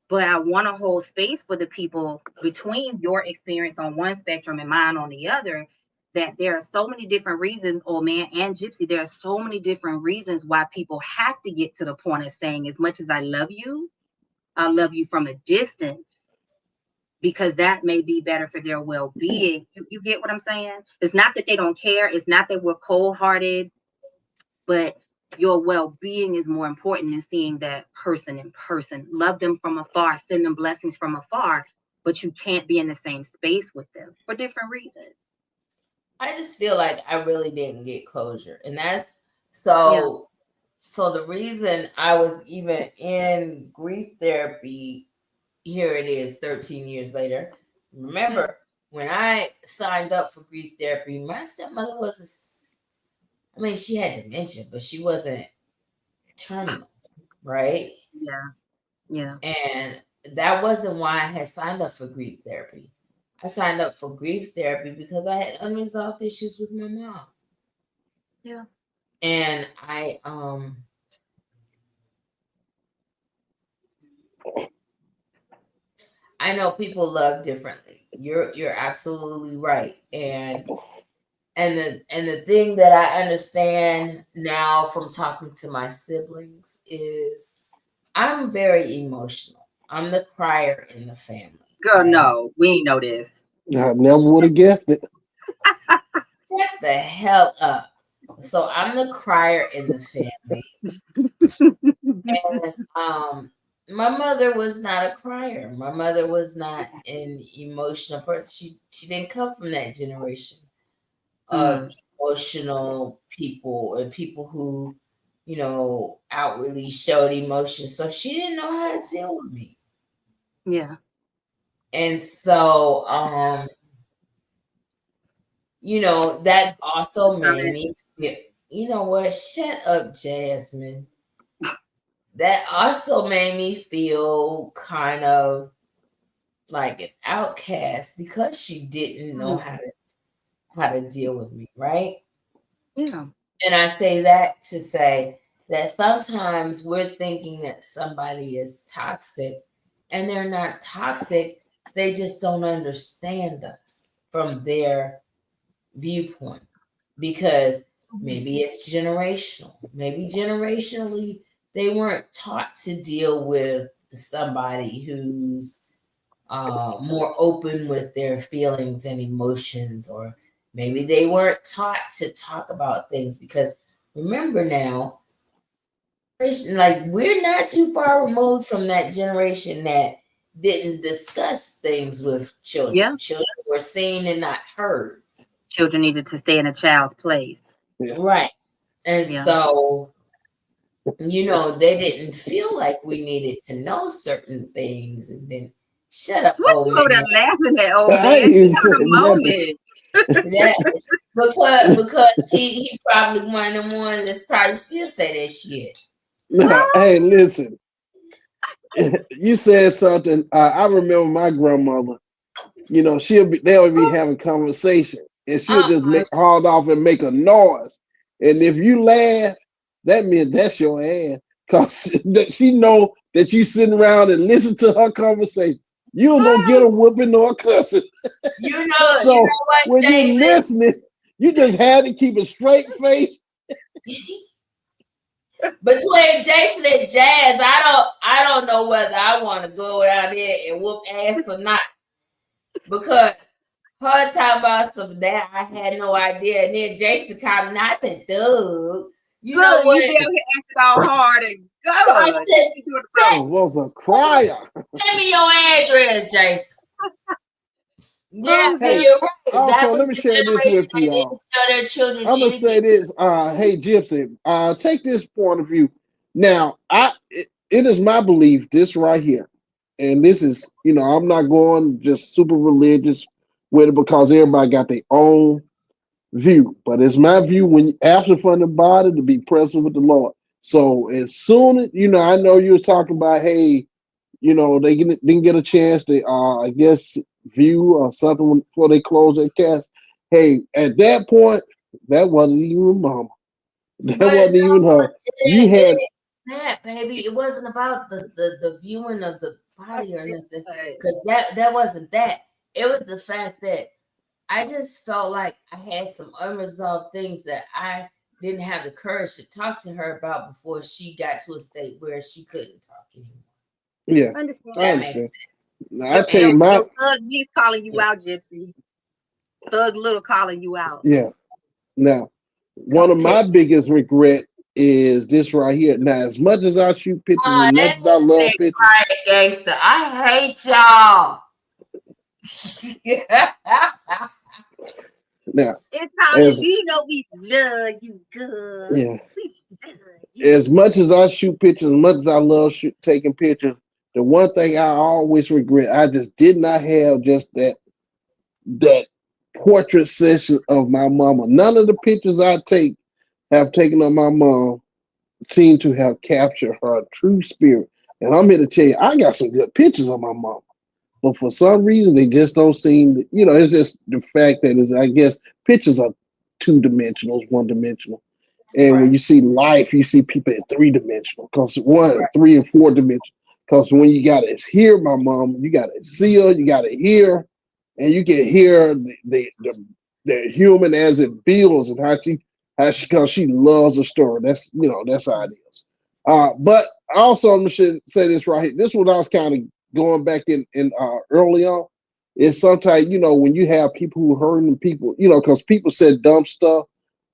Speaker 2: But I want to hold space for the people between your experience on one spectrum and mine on the other, that there are so many different reasons, old man and Gypsy, there are so many different reasons why people have to get to the point of saying, as much as I love you from a distance, because that may be better for their well-being. You get what I'm saying? It's not that they don't care. It's not that we're cold-hearted, but your well-being is more important than seeing that person in person. Love them from afar, send them blessings from afar, but you can't be in the same space with them for different reasons.
Speaker 1: I just feel like I really didn't get closure. And that's so the reason I was even in grief therapy, here it is 13 years later. Remember, when I signed up for grief therapy, my stepmother she had dementia, but she wasn't terminal, right?
Speaker 2: Yeah.
Speaker 1: And that wasn't why I had signed up for grief therapy. I signed up for grief therapy because I had unresolved issues with my mom.
Speaker 2: Yeah.
Speaker 1: And I know people love differently. You're absolutely right. And the thing that I understand now from talking to my siblings is I'm very emotional. I'm the crier in the family.
Speaker 2: Girl, right? No, we ain't know this.
Speaker 3: I never would have guessed it.
Speaker 1: Shut the hell up. So I'm the crier in the family. And my mother was not a crier. My mother was not an emotional person. She didn't come from that generation of emotional people and people who, outwardly showed emotion. So she didn't know how to deal with me.
Speaker 2: Yeah.
Speaker 1: And so that also made me you know what? Shut up, Jasmine. That also made me feel kind of like an outcast because she didn't know how to deal with me, right?
Speaker 2: Yeah.
Speaker 1: And I say that to say that sometimes we're thinking that somebody is toxic and they're not toxic. They just don't understand us from their viewpoint because maybe it's generational. Maybe generationally they weren't taught to deal with somebody who's more open with their feelings and emotions, or maybe they weren't taught to talk about things because remember now, like we're not too far removed from that generation that didn't discuss things with children.
Speaker 2: Yeah.
Speaker 1: Children were seen and not heard.
Speaker 2: Children needed to stay in a child's place.
Speaker 3: Yeah.
Speaker 1: Right. And
Speaker 2: Yeah.
Speaker 1: so, they didn't feel like we needed to know certain things. And then, shut up,
Speaker 2: What
Speaker 1: old
Speaker 2: you over there
Speaker 1: man.
Speaker 2: laughing at, old
Speaker 3: I
Speaker 2: man?
Speaker 3: ain't
Speaker 2: She
Speaker 3: said
Speaker 2: having a
Speaker 3: nothing.
Speaker 2: moment.
Speaker 1: Because he probably one of them ones that's probably still say that shit.
Speaker 3: Now, hey, listen. You said something. I remember my grandmother. They'll be having conversation, and she'll just
Speaker 1: Uh-uh.
Speaker 3: make haul off and make a noise. And if you laugh, that means that's your ass, cause she know that you sitting around and listen to her conversation. You don't get a whooping or a cussing.
Speaker 1: You know
Speaker 3: So
Speaker 1: what,
Speaker 3: when you
Speaker 1: Jason?
Speaker 3: listening, you just had to keep a straight face.
Speaker 1: Between Jason and Jazz, I don't know whether I want to go out there and whoop ass or not. Because her talking about some that I had no idea, and then Jason called me not the dog. You know
Speaker 2: Look,
Speaker 1: what?
Speaker 2: you be out here acting all hard and
Speaker 1: I
Speaker 2: good.
Speaker 1: said,
Speaker 3: I was a crier.
Speaker 1: send me your address, Jason. Yeah,
Speaker 3: Hey,
Speaker 1: you're right. That
Speaker 3: also,
Speaker 1: was
Speaker 3: let me
Speaker 1: the
Speaker 3: share this
Speaker 1: generation
Speaker 3: with
Speaker 1: that
Speaker 3: you
Speaker 1: didn't
Speaker 3: all.
Speaker 1: tell their children
Speaker 3: I'm gonna say
Speaker 1: anything.
Speaker 3: this. Hey, Gypsy, take this point of view. Now, it is my belief, this right here, and this is, I'm not going just super religious with it because everybody got their own view, but it's my view when absent from the body to be present with the Lord. So as soon as I know you were talking about, hey, they didn't get a chance to, I guess, view or something before they close their cast. Hey, at that point, that wasn't even mama. That
Speaker 1: But
Speaker 3: wasn't even her. You
Speaker 1: it
Speaker 3: had
Speaker 1: ain't that, baby. It wasn't about the viewing of the body or nothing. Because that wasn't that. It was the fact that I just felt like I had some unresolved things that I didn't have the courage to talk to her about before she got to a state where she couldn't talk anymore.
Speaker 3: yeah.
Speaker 2: I understand.
Speaker 3: I
Speaker 1: That makes
Speaker 3: understand.
Speaker 1: sense.
Speaker 3: Now, I tell you my
Speaker 2: Your thug niece calling you out, Gypsy. Thug little calling you out.
Speaker 3: yeah. Now, one of my biggest regret is this right here. Now, as much as I shoot pictures, as much
Speaker 1: That
Speaker 3: as I love
Speaker 1: big
Speaker 3: pictures,
Speaker 1: crying gangster. I hate y'all.
Speaker 3: now
Speaker 2: It's time to
Speaker 3: as
Speaker 2: we love you good.
Speaker 3: yeah,
Speaker 2: We love you.
Speaker 3: as much as I shoot pictures, as much as I love taking pictures, the one thing I always regret, I just did not have just that portrait session of my mama. None of the pictures I have taken of my mom seem to have captured her true spirit. And I'm here to tell you, I got some good pictures of my mom. But for some reason, they just don't seem, it's just the fact that I guess pictures are two-dimensional, one-dimensional. And when
Speaker 1: Right.
Speaker 3: you see life, you see people in three-dimensional. Because
Speaker 1: Right.
Speaker 3: 3 and 4 dimensional. Because when you got to hear my mom, you got to see her, you got to hear, and you can hear the human as it feels and because she loves a story. That's how it is. But also, I'm going to say this right here. This was I was kind of going back in early on. is sometimes, when you have people who hurting people, because people said dumb stuff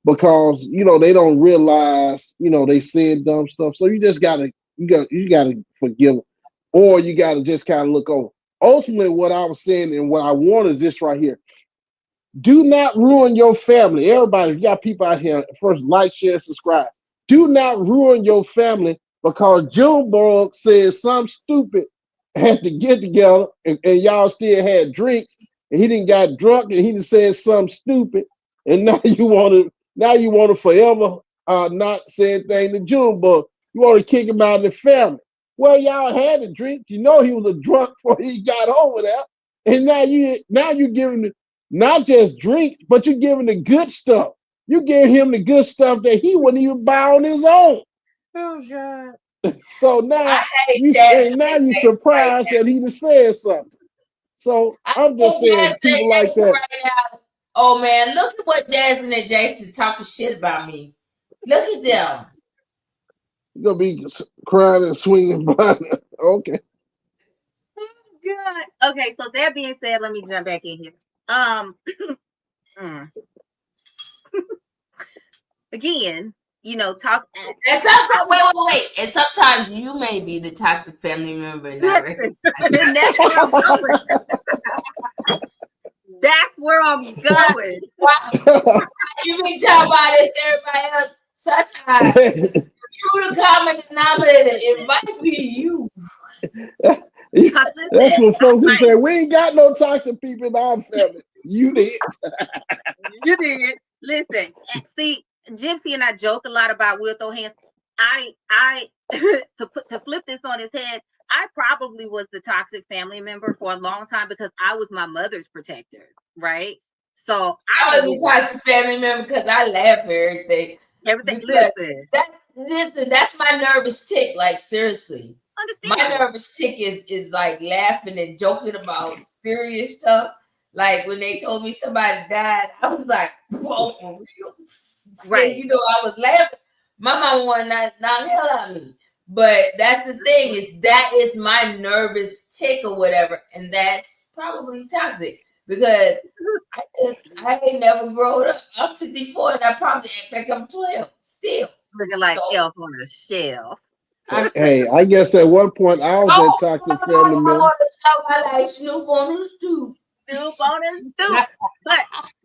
Speaker 3: because, they don't realize, they said dumb stuff. So you gotta forgive them, or you gotta just kind of look over. Ultimately, what I was saying and what I want is this right here. Do not ruin your family. Everybody, if you got people out here, first like, share, subscribe. Do not ruin your family because Junebug said something stupid at the get together, and y'all still had drinks, and he didn't got drunk, and he just said something stupid, and now you want to forever not say anything to Junebug. You want to kick him out of the family. Well, y'all had a drink. He was a drunk before he got over there, and now you giving him not just drink, but you giving the good stuff. You give him the good stuff that he wouldn't even buy on his own.
Speaker 2: Oh God.
Speaker 3: So now you surprised that he just said something. So I'm just saying people like that.
Speaker 1: Right now. Oh man, look at what Jasmine and Jason talking shit about me. Look at them.
Speaker 3: You're gonna be crying and swinging by. Okay.
Speaker 2: Oh God. Okay, so that being said, let me jump back in here. Again, talk.
Speaker 1: And sometimes, wait. And sometimes you may be the toxic family member. Not
Speaker 2: and that's where I'm going. That's where I'm going.
Speaker 1: You been talking about it, everybody else. Sometimes you the common denominator. It might be you.
Speaker 3: That's what folks say. We ain't got no toxic people in our family. You did.
Speaker 2: You did. Listen, see, Gypsy and I joke a lot about we'll throw hands. I to flip this on his head, I probably was the toxic family member for a long time because I was my mother's protector, right? So
Speaker 1: I was a toxic family member because I laugh at everything. Listen, that's my nervous tick. Like seriously, my nervous tick is like laughing and joking about serious stuff. Like when they told me somebody died, I was like, "Whoa, for real?" Right? I was laughing. My mama wanted to knock hell out of me. But that's the thing, that is my nervous tick or whatever, and that's probably toxic because I ain't never grown up. I'm 54 and I probably act like I'm 12 still.
Speaker 2: Looking like elf on a shelf.
Speaker 3: Hey, I guess at one point I was that toxic family member.
Speaker 1: I like Snoop on his stoop.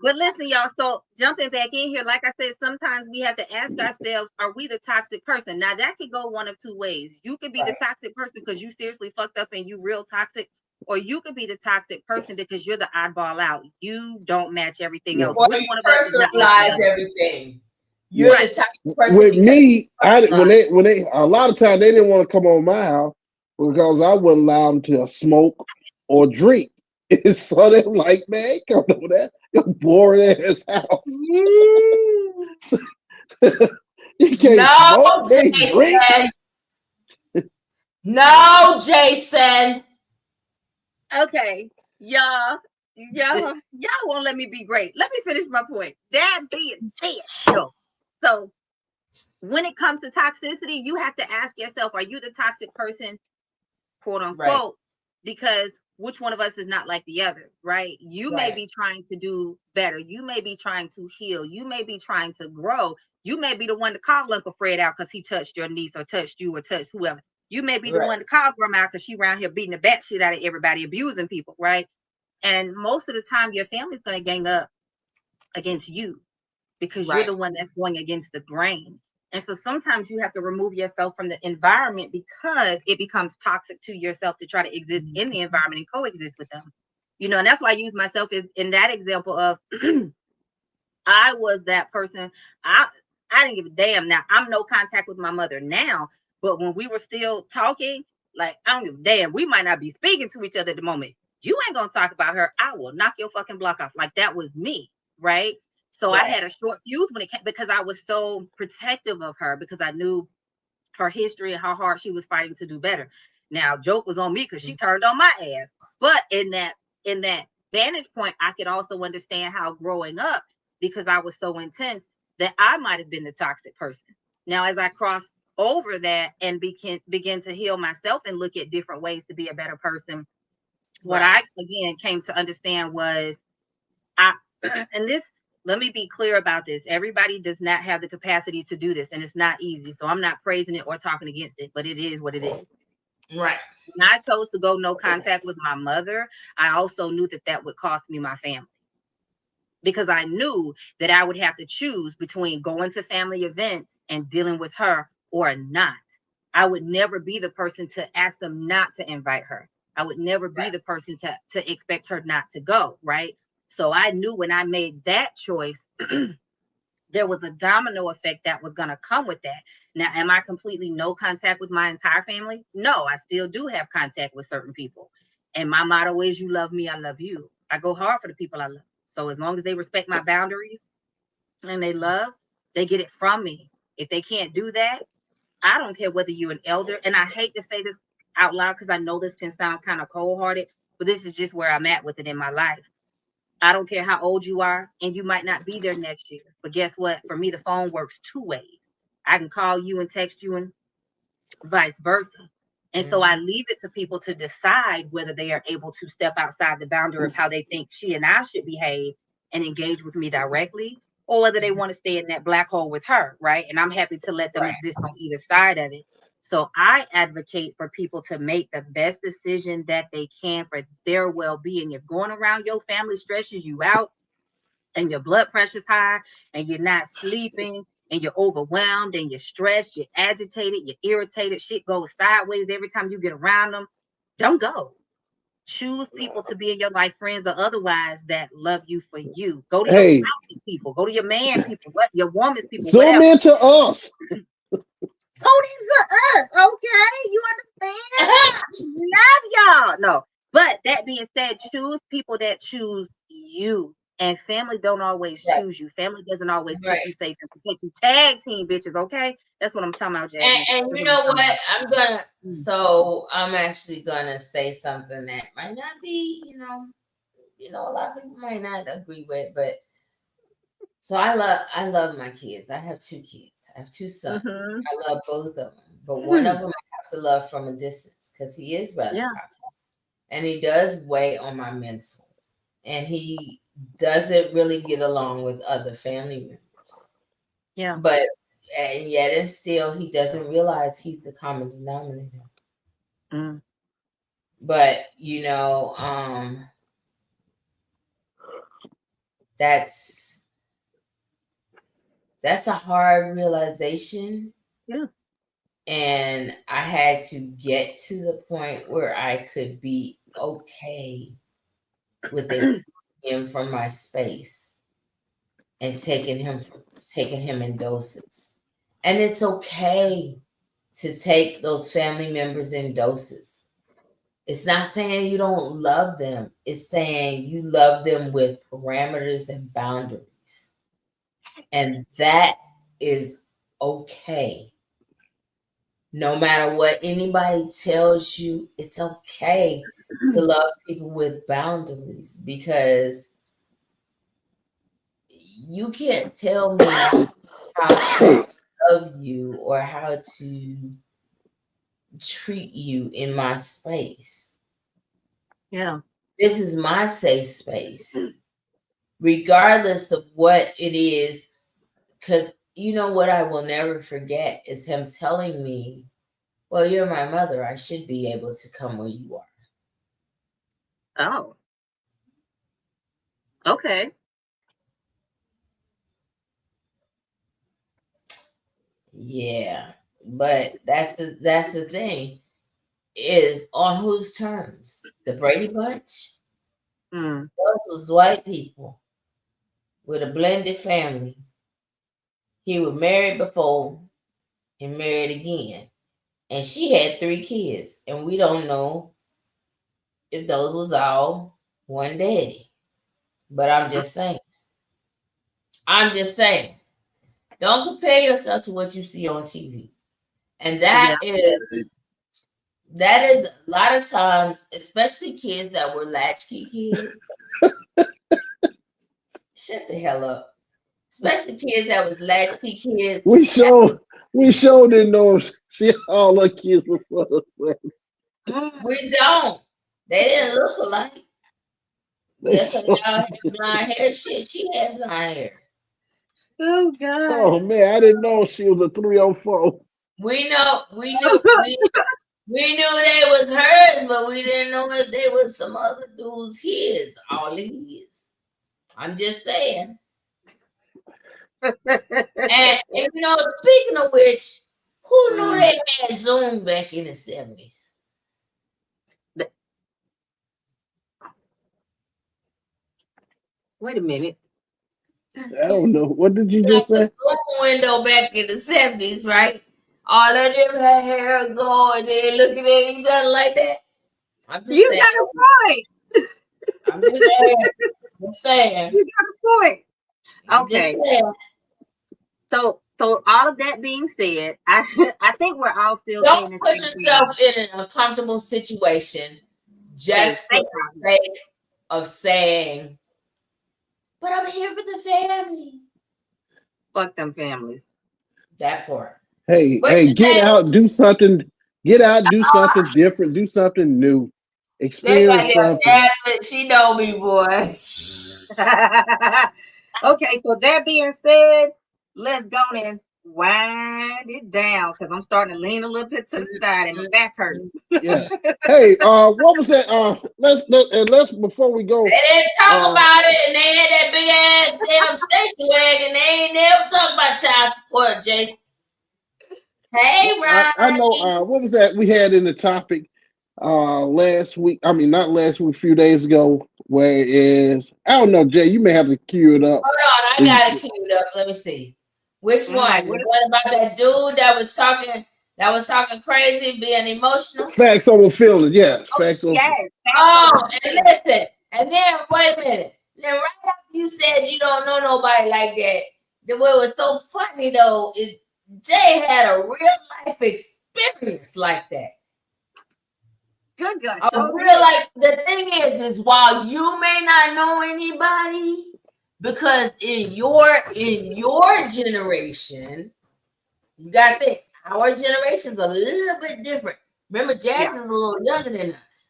Speaker 2: But listen, y'all. So jumping back in here, like I said, sometimes we have to ask ourselves, are we the toxic person? Now that could go one of two ways. You could be the toxic person because you seriously fucked up and you real toxic, or you could be the toxic person because you're the oddball out. You don't match everything else.
Speaker 1: Well, you personalize everything. You're the toxic person.
Speaker 3: With me, when they a lot of times they didn't want to come on my house because I wouldn't allow them to smoke or drink. So they're like, man, come over there, your boring ass house. You can't smoke,
Speaker 1: Jason. No, Jason.
Speaker 2: Okay, y'all won't let me be great. Let me finish my point. That being said, so when it comes to toxicity, you have to ask yourself, are you the toxic person, quote unquote? Right. Because which one of us is not like the other, right? You may be trying to do better. You may be trying to heal. You may be trying to grow. You may be the one to call Uncle Fred out because he touched your niece or touched you or touched whoever. You may be the one to call Grandma out because she around here beating the bat shit out of everybody, abusing people, right? And most of the time, your family's going to gang up against you because you're the one that's going against the grain. And so sometimes you have to remove yourself from the environment because it becomes toxic to yourself to try to exist in the environment and coexist with them. And that's why I use myself in that example of I was that person. I didn't give a damn. Now I'm no contact with my mother now, but when we were still talking, like, I don't give a damn. We might not be speaking to each other at the moment. You ain't gonna talk about her. I will knock your fucking block off. Like, that was me, right? So I had a short fuse when it came because I was so protective of her because I knew her history and how hard she was fighting to do better. Now, joke was on me because she turned on my ass. But in that vantage point, I could also understand how growing up, because I was so intense, that I might have been the toxic person. Now, as I crossed over that and begin to heal myself and look at different ways to be a better person, What I again came to understand was and this, let me be clear about this. Everybody does not have the capacity to do this, and it's not easy. So I'm not praising it or talking against it, but it is what it is.
Speaker 1: Right.
Speaker 2: When I chose to go no contact with my mother, I also knew that that would cost me my family, because I knew that I would have to choose between going to family events and dealing with her or not. I would never be the person to ask them not to invite her. I would never be the person to expect her not to go, right? So I knew when I made that choice, there was a domino effect that was going to come with that. Now, am I completely no contact with my entire family? No, I still do have contact with certain people. And my motto is, you love me, I love you. I go hard for the people I love. So as long as they respect my boundaries and they love, they get it from me. If they can't do that, I don't care whether you're an elder. And I hate to say this out loud because I know this can sound kind of cold-hearted, but this is just where I'm at with it in my life. I don't care how old you are, and you might not be there next year. But guess what? For me, the phone works two ways. I can call you and text you and vice versa. And so I leave it to people to decide whether they are able to step outside the boundary of how they think she and I should behave and engage with me directly, or whether they want to stay in that black hole with her, right? And I'm happy to let them exist on either side of it. So I advocate for people to make the best decision that they can for their well-being. If going around your family stresses you out and your blood pressure's high and you're not sleeping and you're overwhelmed and you're stressed, you're agitated, you're irritated, shit goes sideways every time you get around them, don't go. Choose people to be in your life, friends or otherwise, that love you for you. Go to your spouse's people, go to your man people, what your woman's people,
Speaker 3: zoom
Speaker 2: whatever.
Speaker 3: into us.
Speaker 2: Tony to us, okay? You understand? Love y'all. No, but that being said, choose people that choose you. And family don't always choose you. Family doesn't always keep you safe and protect you. Tag team bitches, okay? That's what I'm talking about, Jay.
Speaker 1: And you know what? I'm actually gonna say something that might not be, a lot of people might not agree with, but so I love my kids. I have two kids. I have two sons. I love both of them, but one of them I have to love from a distance because he is rather toxic, and he does weigh on my mental, and he doesn't really get along with other family members.
Speaker 2: Yeah,
Speaker 1: and yet and still he doesn't realize he's the common denominator. But that's a hard realization.
Speaker 2: Yeah.
Speaker 1: And I had to get to the point where I could be okay with it him from my space and taking him in doses. And it's okay to take those family members in doses. It's not saying you don't love them. It's saying you love them with parameters and boundaries. And that is okay. No matter what anybody tells you, it's okay to love people with boundaries, because you can't tell me how to love you or how to treat you in my space.
Speaker 2: Yeah.
Speaker 1: This is my safe space, regardless of what it is. Because you know what I will never forget is him telling me, well, you're my mother. I should be able to come where you are.
Speaker 2: Oh. Okay.
Speaker 1: Yeah. But that's the thing, is on whose terms? The Brady Bunch? Those was white people with a blended family. He was married before and married again. And she had 3 kids. And we don't know if those was all one daddy. But I'm just saying. Don't compare yourself to what you see on TV. And that is a lot of times, especially kids that were latchkey kids. Shut the hell up. Especially kids that was latchkey kids.
Speaker 3: We didn't know she all her kids were.
Speaker 1: We don't. They didn't look alike.
Speaker 3: They
Speaker 1: Yes,
Speaker 3: sure
Speaker 1: y'all had blonde hair. She had blonde hair.
Speaker 2: Oh God.
Speaker 3: Oh man, I didn't know she was a 304.
Speaker 1: We know, we knew they was hers, but we didn't know if they was some other dude's his. All his. I'm just saying. And speaking of which, who knew they had Zoom back in the 70s?
Speaker 2: Wait a minute.
Speaker 3: I don't know. What did you
Speaker 1: Like
Speaker 3: just
Speaker 1: the
Speaker 3: say?
Speaker 1: Zoom window back in the 70s, right? All of them had hair going, they looking at each other like that. I'm just
Speaker 2: You
Speaker 1: saying.
Speaker 2: got a point.
Speaker 1: I'm just saying. I'm saying.
Speaker 2: You got a point.
Speaker 1: I'm just saying.
Speaker 2: So all of that being said, I think we're all still saying
Speaker 1: Don't
Speaker 2: the
Speaker 1: put
Speaker 2: same thing.
Speaker 1: yourself in an uncomfortable situation just for the sake of saying, but I'm here for the family.
Speaker 2: Fuck them families.
Speaker 1: That part.
Speaker 3: Hey,
Speaker 1: But
Speaker 3: hey, get out, do something. Get out, do something different, do something new, experience something.
Speaker 1: She know me, boy.
Speaker 2: Okay, so that being said, let's go and wind it down because I'm starting to lean a little bit to the side and my back hurts.
Speaker 3: Yeah. Hey, what was that? Let's before we go.
Speaker 1: They didn't talk about it, and they had that big ass damn station wagon. They ain't never talk about child support, Jason. Hey, Ron.
Speaker 3: I know. What was that we had in the topic last week? I mean, not last week, a few days ago. Where is I don't know, Jay. You may have to cue it up.
Speaker 1: Hold on, I got it queued up. Let me see. Which one? What about that dude that was talking crazy, being emotional?
Speaker 3: Facts over feelings, yeah. Facts over.
Speaker 2: Yes.
Speaker 1: And listen, and then wait a minute. Then right after you said you don't know nobody like that, what was so funny though is Jay had a real life experience like that.
Speaker 2: Good God.
Speaker 1: The thing is while you may not know anybody, because in your generation, you gotta think our generation's a little bit different. Remember, Jasmine's a little younger than us,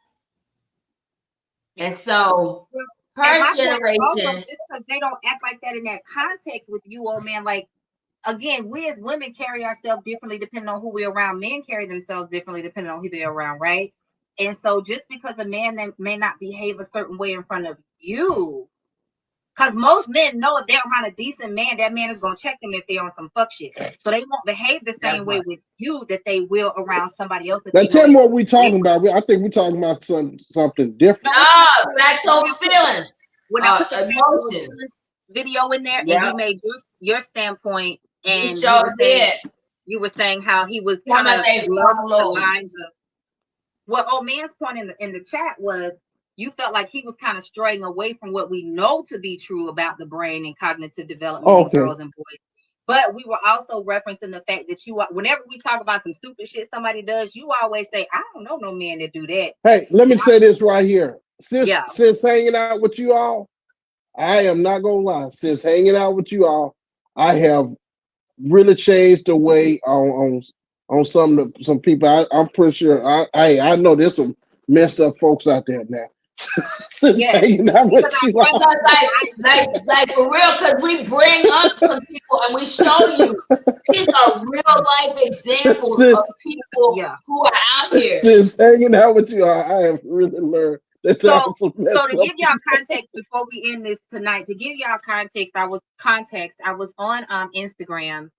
Speaker 1: and so her generation,
Speaker 2: just because they don't act like that in that context with you, old man. Like again, we as women carry ourselves differently depending on who we're around. Men carry themselves differently depending on who they're around, right? And so just because a man that may not behave a certain way in front of you, because most men know if they're around a decent man, that man is going to check them if they're on some fuck shit. So they won't behave the same way with you that they will around somebody else.
Speaker 3: Now tell me what we're talking about. I think we're talking about something different.
Speaker 1: That's on feelings.
Speaker 2: When I put the emotions video in there, and you made your standpoint, and you were saying how he was kind of along the lines of what old man's point in the chat was. You felt like he was kind of straying away from what we know to be true about the brain and cognitive development in girls and boys. But we were also referencing the fact that whenever we talk about some stupid shit somebody does, you always say, I don't know no man that do that.
Speaker 3: Hey, let me say this right here. Since hanging out with you all, I am not gonna lie. Since hanging out with you all, I have really changed the way on some people. I'm pretty sure. I know there's some messed up folks out there now. Since hanging out with you all.
Speaker 1: Like for real, because we bring up some people and we show you these are real life examples of people who are out here.
Speaker 3: Since hanging out with you all, I have really learned.
Speaker 2: So to give y'all context before we end this tonight, to give y'all context, I was on Instagram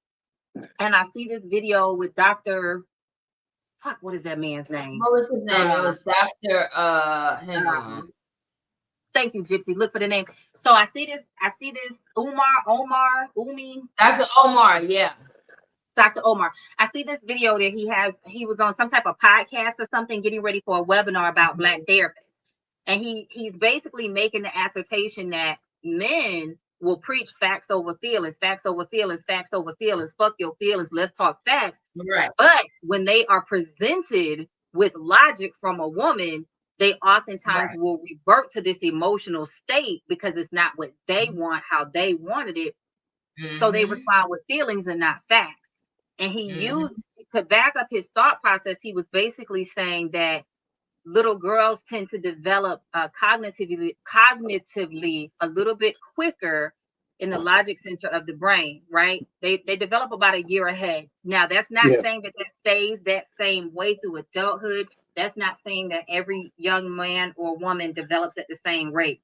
Speaker 2: and I see this video with Dr. Fuck, what is that man's name?
Speaker 1: What was his name? It was Dr. Hang on.
Speaker 2: Thank you, Gypsy. Look for the name. So I see this Umi.
Speaker 1: Dr. Omar, yeah.
Speaker 2: Dr. Omar. I see this video that he was on some type of podcast or something, getting ready for a webinar about Black therapists. And he's basically making the assertion that men will preach facts over feelings, facts over feelings, facts over feelings, fuck your feelings, let's talk facts.
Speaker 1: Right.
Speaker 2: But when they are presented with logic from a woman, they oftentimes will revert to this emotional state because it's not what they want, how they wanted it. So they respond with feelings and not facts. And he used to back up his thought process. He was basically saying that little girls tend to develop cognitively a little bit quicker in the logic center of the brain, right? They develop about a year ahead. Now, that's not
Speaker 3: Yes.
Speaker 2: saying that stays that same way through adulthood. That's not saying that every young man or woman develops at the same rate.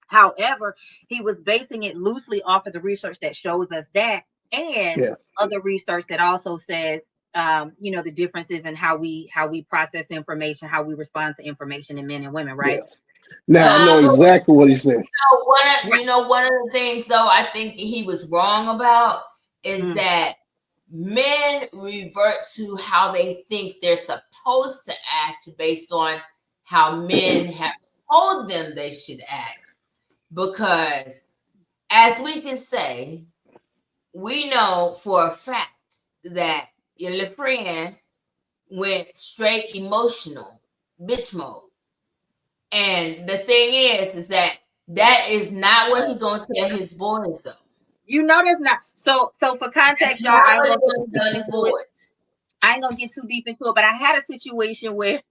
Speaker 2: However, he was basing it loosely off of the research that shows us that, and
Speaker 3: Yeah.
Speaker 2: other research that also says, the differences in how we process information, how we respond to information in men and women, right?
Speaker 3: Yes. Now I know exactly what he said.
Speaker 1: One of the things though I think he was wrong about is that men revert to how they think they're supposed to act based on how men have told them they should act. Because as we can say, we know for a fact that your little friend went straight emotional, bitch mode. And the thing is that is not what he's gonna tell his boys though.
Speaker 2: You know that's not. So for context, y'all, I ain't gonna get too deep into it, but I had a situation where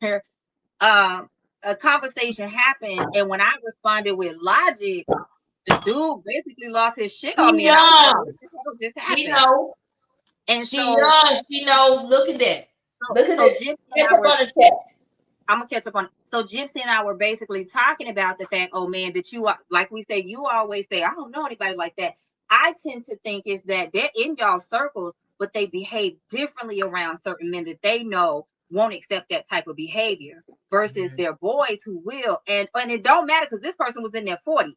Speaker 2: a conversation happened, and when I responded with logic, the dude basically lost his shit on me. And I was like, what the hell just happened?
Speaker 1: She know.
Speaker 2: And
Speaker 1: she young. She know. Look at that. Look at
Speaker 2: that.
Speaker 1: Catch up on the chat.
Speaker 2: I'm gonna catch up on. So Gypsy and I were basically talking about the fact, oh man, that you are, like we say, you always say, I don't know anybody like that. I tend to think is that they're in y'all circles, but they behave differently around certain men that they know won't accept that type of behavior versus their boys who will. And it don't matter because this person was in their 40s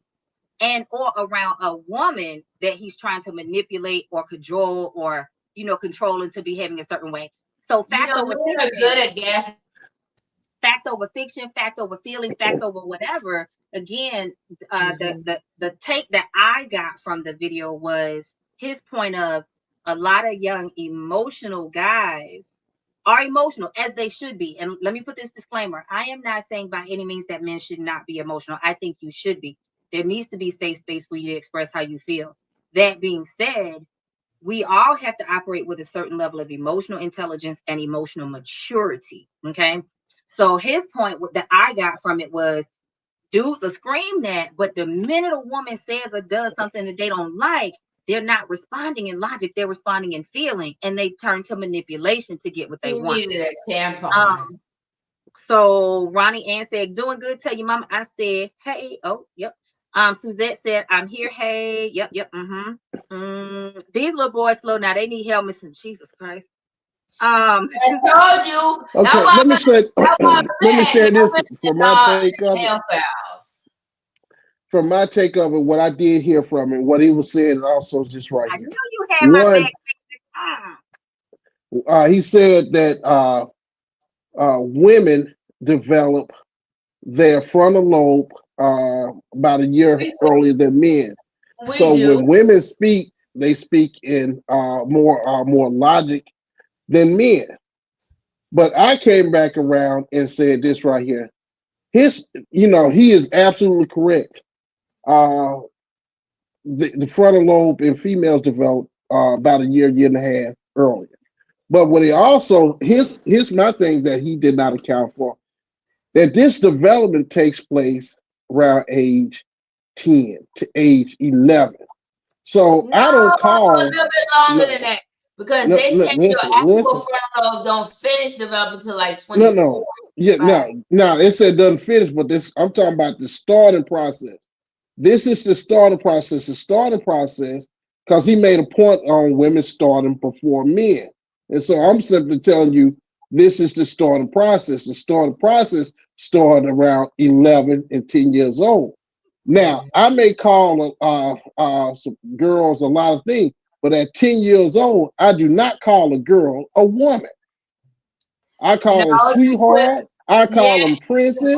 Speaker 2: and or around a woman that he's trying to manipulate or cajole or control into behaving a certain way. So fact over fiction,
Speaker 1: good at gas.
Speaker 2: Fact over fiction, fact over feelings, fact over whatever. Again, the take that I got from the video was his point of a lot of young emotional guys are emotional as they should be. And let me put this disclaimer. I am not saying by any means that men should not be emotional. I think you should be. There needs to be safe space for you to express how you feel. That being said, we all have to operate with a certain level of emotional intelligence and emotional maturity. Okay. So his point that I got from it was dudes will scream that, but the minute a woman says or does something that they don't like, they're not responding in logic, they're responding in feeling, and they turn to manipulation to get what they want.
Speaker 1: Needed a tampon.
Speaker 2: So Ronnie Ann said, doing good, tell your mama. I said, hey, oh, yep. Suzette said, I'm here, hey, yep, these little boys slow now, they need helmets and Jesus Christ. I
Speaker 1: told you.
Speaker 3: Okay, let me say this for my take of it. From my take of it, what I did hear from it, what he was saying is also just right here.
Speaker 2: I knew you had my
Speaker 3: back. He said that women develop their frontal lobe about a year earlier than men. When women speak, they speak in more logic than men. But I came back around and said this right here. He is absolutely correct. The frontal lobe in females develop about a year and a half earlier. But what he also, here's my thing that he did not account for, that this development takes place around age 10 to age 11. So I don't call
Speaker 1: a little bit longer than that. Because they said your actual frontal lobe don't finish developing until like 24.
Speaker 3: No. It said doesn't finish, but I'm talking about the starting process. This is the starting process. The starting process, because he made a point on women starting before men. And so I'm simply telling you, this is the starting process. The starting process started around 11 and 10 years old. Now, I may call some girls a lot of things, but at 10 years old, I do not call a girl a woman. I call them sweetheart. I call them princess.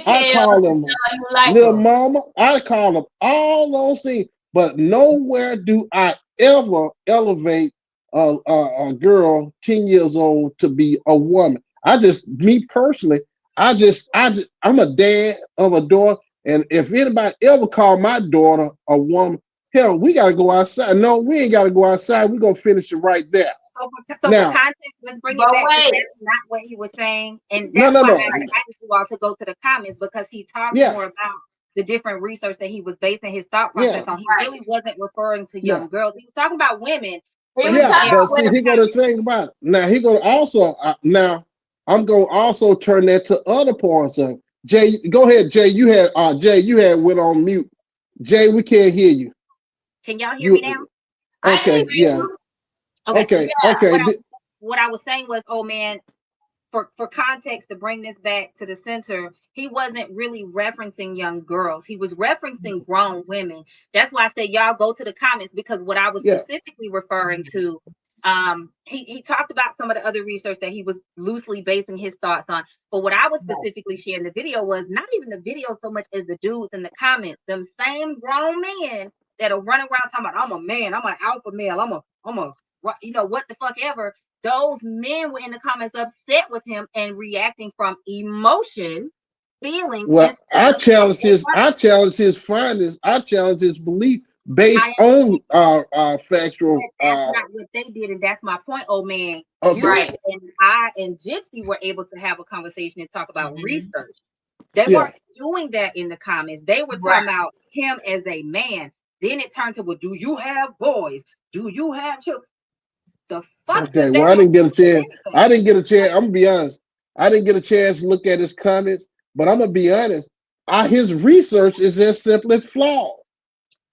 Speaker 3: I call them little mama. I call them all those things. But nowhere do I ever elevate a girl 10 years old to be a woman. Me personally, I'm a dad of a daughter. And if anybody ever called my daughter a woman, hell, we gotta go outside. No, we ain't gotta go outside. We're gonna finish it right there.
Speaker 2: So for
Speaker 3: Now,
Speaker 2: context, let's bring it
Speaker 1: But
Speaker 2: back.
Speaker 1: wait,
Speaker 2: That's not what he was saying, and
Speaker 3: no,
Speaker 2: that's
Speaker 3: no,
Speaker 2: why
Speaker 3: no.
Speaker 2: I invited you all to go to the comments, because he talked
Speaker 3: Yeah,
Speaker 2: more about the different research that he was basing his thought
Speaker 3: yeah,
Speaker 2: process on. He
Speaker 1: right.
Speaker 2: really wasn't referring to
Speaker 3: yeah.
Speaker 2: young girls. He was talking about women,
Speaker 1: He
Speaker 2: but
Speaker 1: was
Speaker 2: he
Speaker 3: Yeah,
Speaker 1: talking
Speaker 2: shared
Speaker 3: but
Speaker 1: about
Speaker 3: see,
Speaker 2: more
Speaker 1: women.
Speaker 3: he gonna
Speaker 2: comments.
Speaker 3: think about it. Now he gonna also now I'm gonna also turn that to other parts of it. Jay. Go ahead, Jay. You had went on mute. Jay, we can't hear you.
Speaker 2: Can y'all hear me now?
Speaker 3: You
Speaker 1: I hear
Speaker 3: okay? Yeah.
Speaker 1: you.
Speaker 2: Okay.
Speaker 3: Okay.
Speaker 1: Yeah.
Speaker 3: Okay.
Speaker 2: What I was saying was, oh man, for context, to bring this back to the center, he wasn't really referencing young girls. He was referencing grown women. That's why I say y'all go to the comments, because what I was
Speaker 3: Yeah.
Speaker 2: specifically referring to, he talked about some of the other research that he was loosely basing his thoughts on. But what I was specifically sharing the video was not even the video so much as the dudes in the comments, them same grown men that'll run around talking about, I'm a man, I'm an alpha male, I'm a what the fuck ever. Those men were in the comments upset with him and reacting from emotion, feelings,
Speaker 3: Well,
Speaker 2: instead of
Speaker 3: I challenge his findings. I challenge his belief based on factual.
Speaker 2: but that's not what they did, and that's my point, old man.
Speaker 3: Okay.
Speaker 2: You
Speaker 1: Right.
Speaker 2: and I and Gypsy were able to have a conversation and talk about research. They
Speaker 3: Yeah.
Speaker 2: weren't doing that in the comments. They were
Speaker 1: Right.
Speaker 2: talking about him as a man. Then it turned to, well, do you have boys? Do you have children? The fuck
Speaker 3: Okay.
Speaker 2: does that
Speaker 3: Well, I
Speaker 2: have
Speaker 3: didn't
Speaker 2: to
Speaker 3: get a
Speaker 2: do with
Speaker 3: chance.
Speaker 2: anything?
Speaker 3: I didn't get a chance. I'm gonna be honest. I didn't get a chance to look at his comments, but I'm gonna be honest. His research is just simply flawed.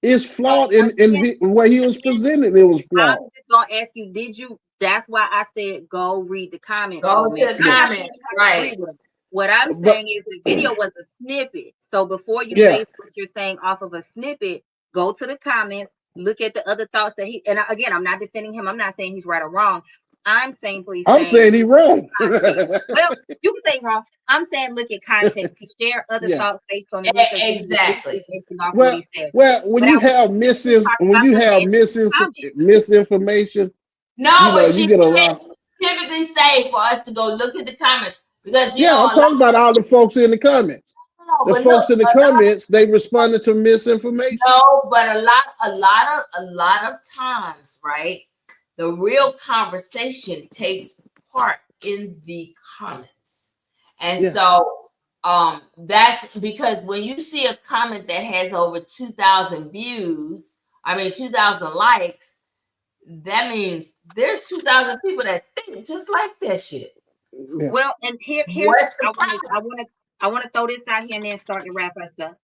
Speaker 3: It's flawed in
Speaker 2: Again,
Speaker 3: the way he was presented. It was
Speaker 2: I'm
Speaker 3: flawed.
Speaker 2: just gonna ask you, did you? That's why I said go read the comments,
Speaker 1: Go
Speaker 2: old man.
Speaker 1: to the
Speaker 2: I'm
Speaker 3: Yeah.
Speaker 2: not saying
Speaker 1: comments.
Speaker 2: you have to agree
Speaker 1: Right.
Speaker 2: with them. What I'm
Speaker 3: But
Speaker 2: saying is the video was a snippet. So before you
Speaker 3: yeah.
Speaker 2: base what you're saying off of a snippet, go to the comments, look at the other thoughts that he. And again, I'm not defending him. I'm not saying he's right or wrong. I'm simply
Speaker 3: I'm
Speaker 2: saying
Speaker 3: saying he wrong.
Speaker 2: context. Well, you can say wrong. I'm saying look at context. He shared other
Speaker 3: Yeah.
Speaker 2: thoughts based on the research that he was
Speaker 1: Exactly.
Speaker 2: loosely basing off of what
Speaker 3: Well,
Speaker 2: he said.
Speaker 3: when
Speaker 2: But
Speaker 3: you
Speaker 2: I was
Speaker 3: have
Speaker 2: specifically talking
Speaker 3: when
Speaker 2: about
Speaker 3: you
Speaker 2: the
Speaker 3: have
Speaker 2: men in the comments.
Speaker 3: misinformation,
Speaker 1: No, but
Speaker 3: you
Speaker 1: she
Speaker 3: get a lot.
Speaker 1: specifically say for us to go look at the comments because
Speaker 3: Yeah, I'm
Speaker 1: a lot.
Speaker 3: talking about all the folks in the comments.
Speaker 1: No,
Speaker 3: The
Speaker 1: but look,
Speaker 3: folks in the comments, they responded to misinformation.
Speaker 1: no, but a lot of times, right? The real conversation takes part in the comments, and
Speaker 3: Yeah.
Speaker 1: so that's because when you see a comment that has over 2,000 views, 2,000 likes, that means there's 2,000 people that think just like that shit.
Speaker 3: Yeah.
Speaker 2: Well, and here's
Speaker 1: What's the
Speaker 2: I
Speaker 1: problem?
Speaker 2: want to throw this out here and then start to wrap us up.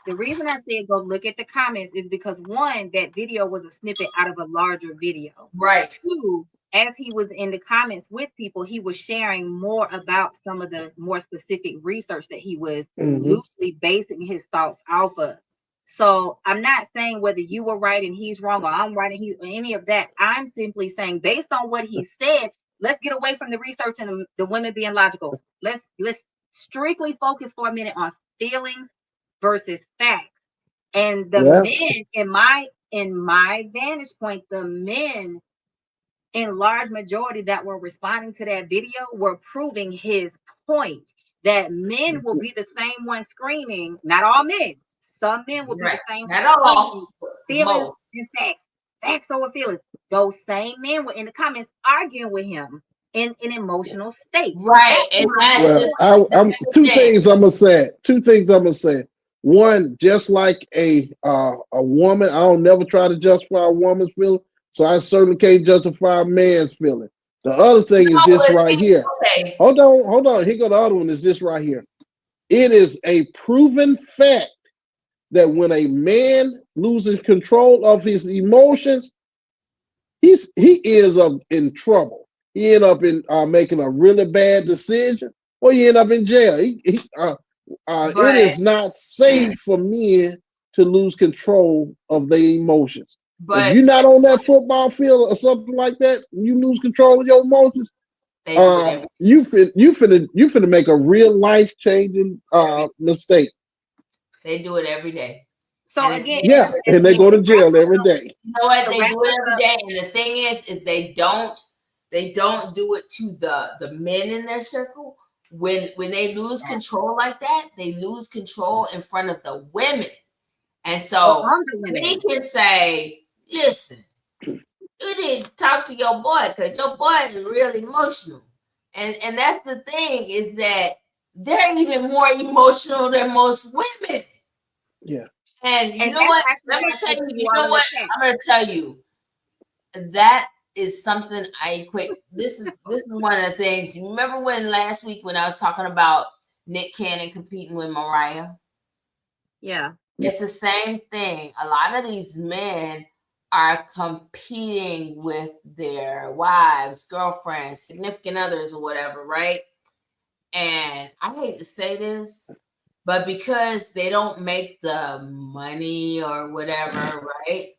Speaker 2: The reason I said go look at the comments is because one, that video was a snippet out of a larger video.
Speaker 1: Right.
Speaker 2: Two, as he was in the comments with people, he was sharing more about some of the more specific research that he was
Speaker 3: Mm-hmm.
Speaker 2: loosely basing his thoughts off of. So I'm not saying whether you were right and he's wrong or I'm right and he's any of that. I'm simply saying based on what he said, let's get away from the research and the women being logical. Let's strictly focus for a minute on feelings versus facts. And the
Speaker 3: Yeah.
Speaker 2: men, in my vantage point, the men in large majority that were responding to that video were proving his point that men will be the same one screaming. Not all men. Some men will be the
Speaker 1: Right.
Speaker 2: same
Speaker 1: Not all.
Speaker 2: screaming feelings
Speaker 1: Most.
Speaker 2: and facts over feelings. Those same men were in the comments arguing with him in an emotional state.
Speaker 1: Right.
Speaker 2: That's
Speaker 1: And
Speaker 2: my
Speaker 1: that's
Speaker 3: Well,
Speaker 1: the,
Speaker 2: point.
Speaker 3: I'm
Speaker 1: that's the
Speaker 3: two
Speaker 1: thing.
Speaker 3: things I'm gonna say. Two things I'm gonna say. One, just like a woman, I don't never try to justify a woman's feeling, so I certainly can't justify a man's feeling. The other thing is
Speaker 1: No,
Speaker 3: this
Speaker 1: but
Speaker 3: right
Speaker 1: see,
Speaker 3: here.
Speaker 1: okay.
Speaker 3: Hold on. Here go the other one. Is this right here? It is a proven fact that when a man loses control of his emotions, he ends up in trouble. He end up in making a really bad decision, or he end up in jail. It
Speaker 1: But
Speaker 3: is not safe for men to lose control of their emotions. If
Speaker 1: but
Speaker 3: you're not on that football field or something like that, you lose control of your emotions.
Speaker 1: they do it
Speaker 3: You finna make a real life changing
Speaker 1: every
Speaker 3: mistake.
Speaker 1: they do it every day.
Speaker 2: So
Speaker 1: And the thing
Speaker 2: again,
Speaker 3: Yeah,
Speaker 2: as
Speaker 3: and they
Speaker 2: we
Speaker 3: go to
Speaker 2: wrap
Speaker 3: jail
Speaker 2: us
Speaker 3: every
Speaker 2: up,
Speaker 3: day.
Speaker 1: you know what?
Speaker 2: to
Speaker 1: They
Speaker 2: wrap
Speaker 1: do it
Speaker 2: us
Speaker 1: every
Speaker 2: up,
Speaker 1: day. And the thing is they don't do it to the men in their circle. When they lose control like that, they lose control in front of the women. And so
Speaker 2: women.
Speaker 1: we can say, listen, you need to talk to your boy because your boy is really emotional. And that's the thing, is that they're even more emotional than most women.
Speaker 3: Yeah.
Speaker 1: And you know what? I'm gonna tell you, you know what? I'm gonna tell you that is something I equate. This is one of the things. You remember when last week when I was talking about Nick Cannon competing with Mariah?
Speaker 2: Yeah.
Speaker 1: It's the same thing. A lot of these men are competing with their wives, girlfriends, significant others, or whatever, right? And I hate to say this, but because they don't make the money or whatever, right?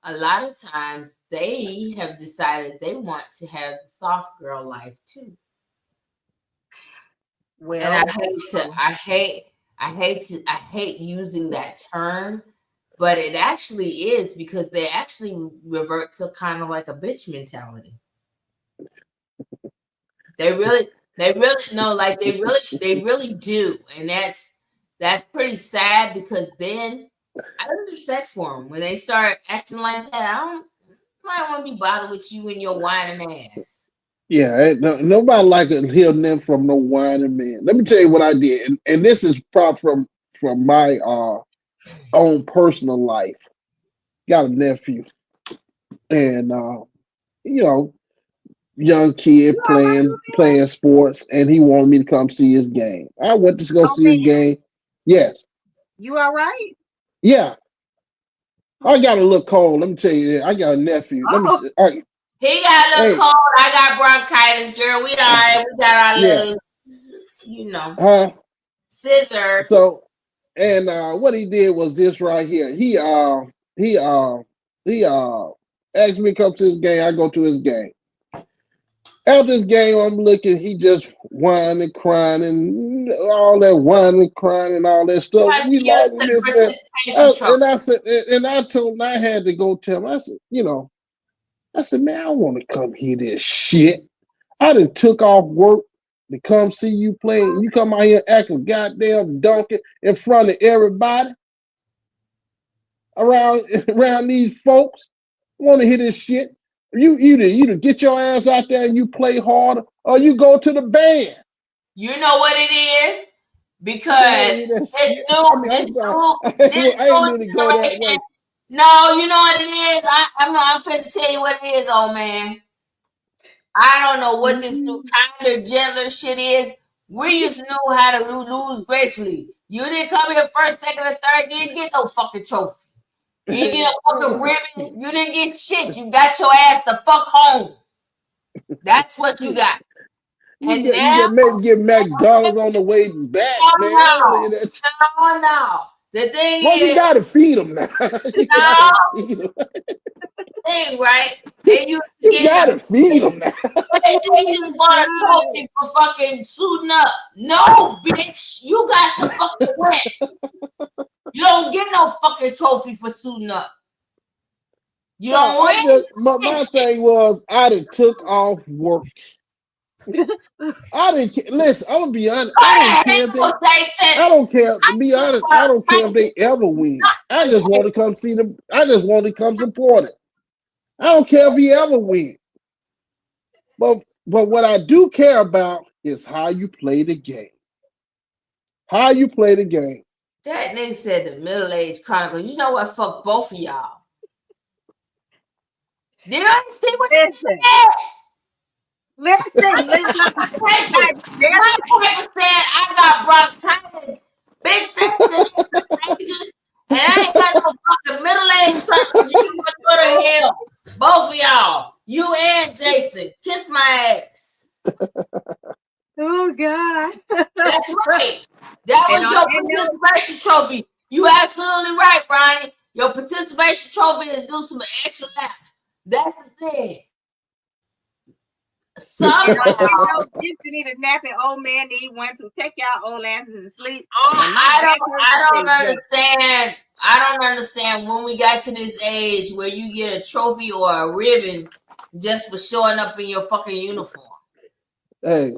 Speaker 1: A lot of times they have decided they want to have the soft girl life too.
Speaker 2: Well,
Speaker 1: and I hate using that term, but it actually is, because they actually revert to kind of like a bitch mentality. They really no, like they really do, and that's pretty sad, because then I lose respect for them when they start acting like that. I don't want to be bothered with you and your whining ass.
Speaker 3: Yeah, nobody like to hear them from no whining man. Let me tell you what I did, and this is probably from my own personal life. Got a nephew, and you know, young kid playing sports, and he wanted me to come see his game. I went to go see his game. Yes.
Speaker 2: You all right?
Speaker 3: Yeah. I got a little cold. Let me tell you that. I got a nephew.
Speaker 1: He got a little cold. I got bronchitis, girl. We all right. We got our little, scissor.
Speaker 3: So, and what he did was this right here. He asked me to come to his game. I go to his game. After this game, I'm looking. He just whining, crying, and all that whining, crying, and all that stuff. You like this, and I said, and I told him I had to go tell him. I said, man, I don't want to come hear this shit. I done took off work to come see you play. You come out here acting goddamn donkey in front of everybody around these folks. Want to hear this shit? You to get your ass out there and you play harder, or you go to the band.
Speaker 1: You know what it is? Because this new generation. No, you know what it is? I'm finna tell you what it is, old man. I don't know what this new kinder, gentler shit is. We used to know how to lose gracefully. You didn't come here first, second, or third. You didn't get no fucking trophy. You didn't get a fucking ribbon. You didn't get shit. You got your ass the fuck home. That's what you got. And
Speaker 3: you maybe get McDonald's on the way back, man.
Speaker 1: No. The thing is,
Speaker 3: you gotta feed them now.
Speaker 1: Thing, right? You
Speaker 3: gotta feed them now.
Speaker 1: They just want a trophy for fucking suiting up. No, bitch, you got to fucking win. You don't get no fucking trophy for suiting up. You don't win.
Speaker 3: My thing was, I done took off work. I didn't listen. I'm gonna be honest. I don't care. To be honest, I don't care if they ever win. I just want to come see them. I just want to come support it. I don't care if he ever wins. But what I do care about is how you play the game. How you play the game.
Speaker 1: That nigga said the Middle Age Chronicle. You know what? Fuck both of y'all. Did I see what they said?
Speaker 2: Listen.
Speaker 1: My paper said I got bronchitis. Bitch, that's contagious. And I ain't got no fucking middle-aged person. You can go to hell. Both of y'all. You and Jason. Kiss my ass.
Speaker 2: Oh, God.
Speaker 1: That's right. That was your participation trophy. You absolutely right, Ronnie. Your participation trophy is do some extra laps. That's the thing.
Speaker 2: Gypsy need a napping old man need one to take y'all old asses to sleep.
Speaker 1: I don't understand. I don't understand when we got to this age where you get a trophy or a ribbon just for showing up in your fucking uniform.
Speaker 3: Hey,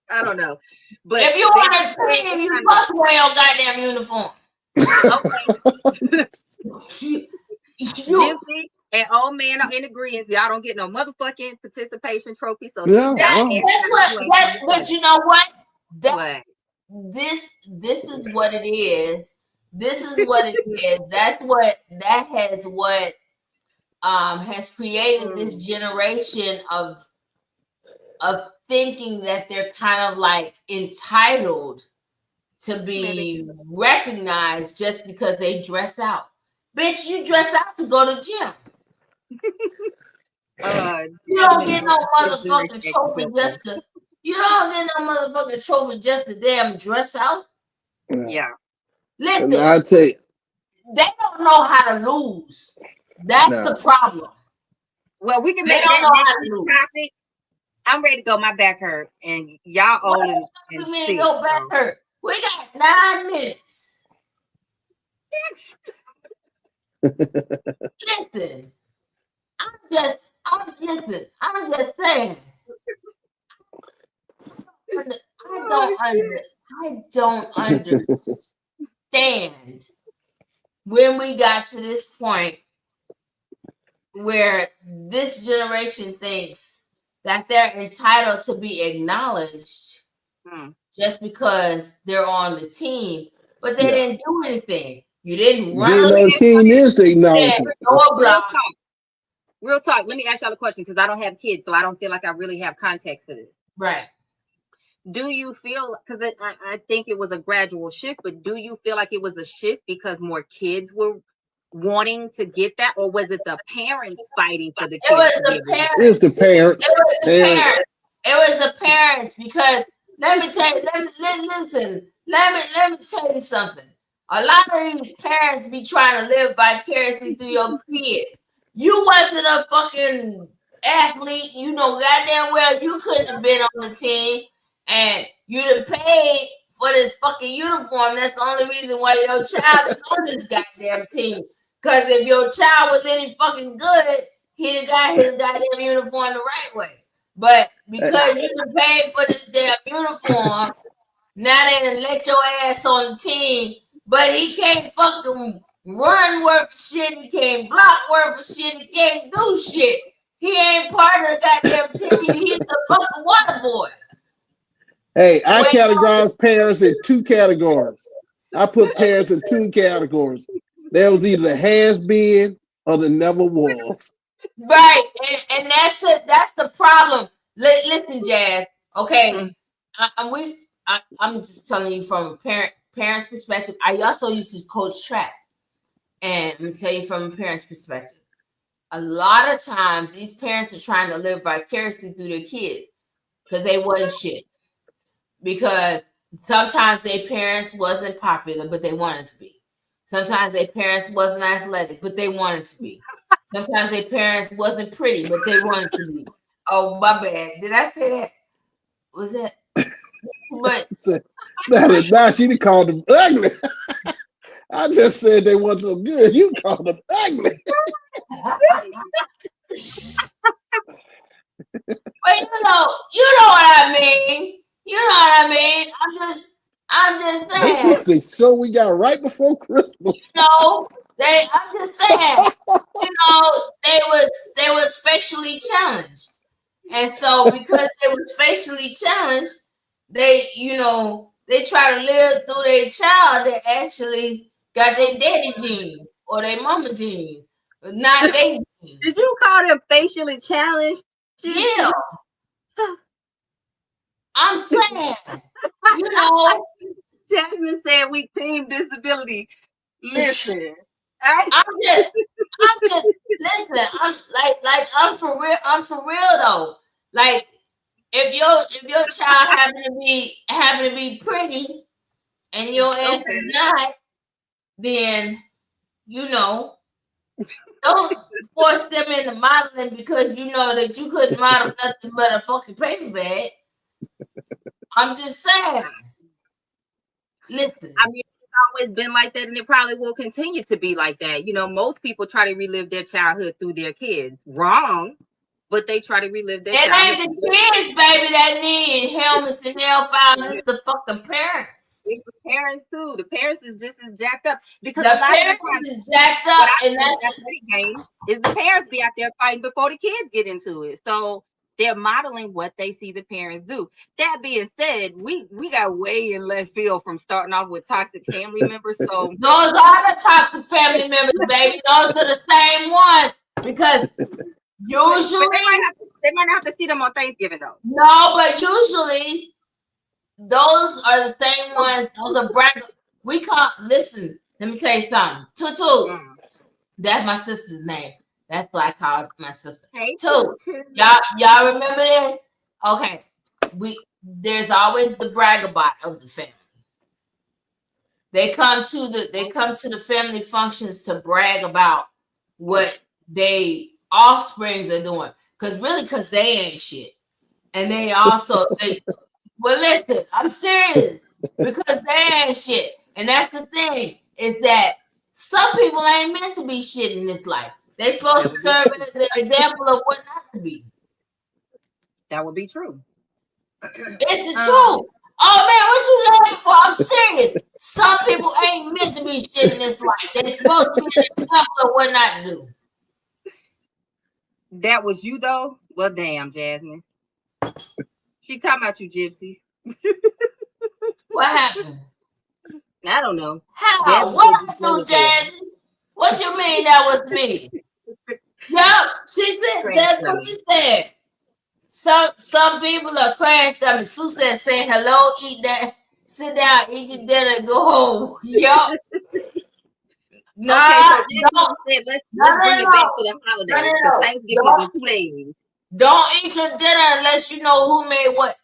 Speaker 2: I don't know. But
Speaker 1: if you want a team, you must wear your goddamn uniform.
Speaker 2: Okay.
Speaker 1: You,
Speaker 2: Gypsy and old man are in agreement. Y'all don't get no motherfucking participation trophy. So
Speaker 3: Yeah,
Speaker 1: but you know what?
Speaker 2: What?
Speaker 1: This is what it is. This is what it is. That has created this generation of thinking that they're kind of like entitled to be recognized just because they dress out. Bitch, you dress out to go to gym. You don't get no motherfucking trophy just to. You don't get no motherfucking trophy just to damn dress out.
Speaker 2: Yeah.
Speaker 1: Listen,
Speaker 3: I tell you,
Speaker 1: they don't know how to lose. That's the problem.
Speaker 2: Well, we can make that next topic. I'm ready to go. My back hurt, and y'all old and sick.
Speaker 1: Your back hurt. We got 9 minutes. Listen, I'm just saying. I don't understand when we got to this point where this generation thinks that they're entitled to be acknowledged just because they're on the team, but they didn't do anything. You didn't run.
Speaker 3: The team is the acknowledgement.
Speaker 2: Real talk. Let me ask y'all a question because I don't have kids, so I don't feel like I really have context for this.
Speaker 1: Right.
Speaker 2: Do you feel, because I think it was a gradual shift, but do you feel like it was a shift because more kids were wanting to get that, or was it the parents fighting for the kids?
Speaker 1: It was the parents.
Speaker 3: It was the parents.
Speaker 1: It was the parents because let me tell you something. A lot of these parents be trying to live vicariously through your kids. You wasn't a fucking athlete, you know goddamn well you couldn't have been on the team, and you'd have paid for this fucking uniform. That's the only reason why your child is on this goddamn team. Because if your child was any fucking good, he'd have got his goddamn uniform the right way. But because you done paid for this damn uniform, now they done let your ass on the team, but he can't fucking run worth of shit, he can't block worth of shit, he can't do shit. He ain't part of the goddamn team. He's a fucking water boy.
Speaker 3: Hey, I categorize parents in 2 categories. I put parents in 2 categories. There was either the has been or the never was.
Speaker 1: Right, and that's it. That's the problem. Listen, Jazz. Okay, I'm just telling you from a parent's perspective. I also used to coach track, and I'm gonna tell you from a parent's perspective. A lot of times, these parents are trying to live vicariously through their kids because they wasn't shit. Because sometimes their parents wasn't popular, but they wanted to be. Sometimes their parents wasn't athletic, but they wanted to be. Sometimes their parents wasn't pretty, but they wanted to be. Oh, my bad. Did I say that? Was that? But
Speaker 3: that is not. She called them ugly. I just said they weren't so good. You called them ugly.
Speaker 1: But you know what I mean. You know what I mean. I'm just saying.
Speaker 3: This is the show we got right before Christmas.
Speaker 1: I'm just saying. They was facially challenged, and so because they was facially challenged, they try to live through their child. They actually got their daddy genes or their mama genes, but not their genes.
Speaker 2: Did you call them facially challenged?
Speaker 1: Yeah. I'm saying,
Speaker 2: Jasmine said we team disability. Listen,
Speaker 1: I'm just listen. I'm for real though. Like if your child happen to be pretty and your ass is not, then don't force them into modeling because you know that you couldn't model nothing but a fucking paper bag. I'm just saying. Listen.
Speaker 2: I mean, it's always been like that, and it probably will continue to be like that. Most people try to relive their childhood through their kids. Wrong, but they try to relive their childhood.
Speaker 1: It ain't the kids, baby, that need helmets and nail files. It's the fucking parents.
Speaker 2: It's the parents too. The parents is just as jacked up because
Speaker 1: The
Speaker 2: a lot of the
Speaker 1: parents
Speaker 2: times
Speaker 1: is jacked
Speaker 2: what
Speaker 1: up,
Speaker 2: I
Speaker 1: and
Speaker 2: see in that game is the parents be out there fighting before the kids get into it. So they're modeling what they see the parents do. That being said, we got way in left field from starting off with toxic family members. So
Speaker 1: those are the toxic family members, baby. Those are the same ones because usually
Speaker 2: they might not have to see them on Thanksgiving though.
Speaker 1: No, but usually those are the same ones. Those are brand. We call. Listen, let me tell you something. Tutu. That's my sister's name. That's what I call my sister.
Speaker 2: Hey,
Speaker 1: Tutu. Y'all remember this? Okay. There's always the bragabot of the family. They come to the family functions to brag about what they offsprings are doing. Because they ain't shit. And they also well, listen, I'm serious because they ain't shit. And that's the thing is that some people ain't meant to be shit in this life. They supposed to serve as an example of what not to be.
Speaker 2: That would be true.
Speaker 1: It's the truth. Oh man, what you laughing for? I'm serious. Some people ain't meant to be shit in this life. They're supposed to be an example of what not to do.
Speaker 2: That was you though? Well, damn, Jasmine. She talking about you, Gypsy.
Speaker 1: What happened?
Speaker 2: I don't know.
Speaker 1: How?
Speaker 2: Jasmine
Speaker 1: What happened, Jazzy? What you mean that was me? Yup, she said that's what she said. Some people are crash dummies. Sue said, say hello, eat that, sit down, eat your dinner, and go home. Yup.
Speaker 2: No, okay, so let's bring it back to the holidays. Because Thanksgiving is 2 days.
Speaker 1: Don't eat your dinner unless you know who made what.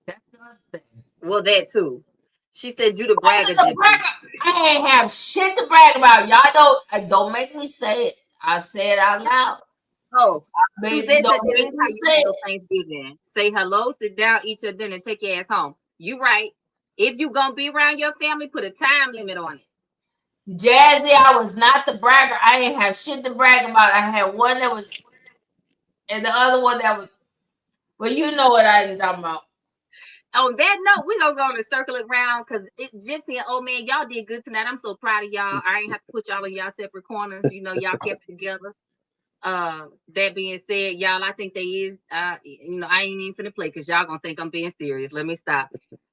Speaker 1: That's the other thing.
Speaker 2: Well, that too. She said you the bragger.
Speaker 1: I ain't have shit to brag about. Y'all don't make me say it. I say it out loud.
Speaker 2: Oh,
Speaker 1: baby, don't make me say it.
Speaker 2: Thanksgiving. Say hello, sit down, eat your dinner, and take your ass home. You right. If you gonna be around your family, put a time limit on it.
Speaker 1: Jazzy, I was not the bragger. I ain't have shit to brag about. I had one that was, and the other one that was. Well, you know what I am talking about.
Speaker 2: On that note, we're gonna go to circle it around because Gypsy and old man, y'all did good tonight. I'm so proud of y'all. I ain't have to put y'all in y'all separate corners. You know, y'all kept it together. That being said, y'all, I think they is I ain't even finna play because y'all gonna think I'm being serious. Let me stop.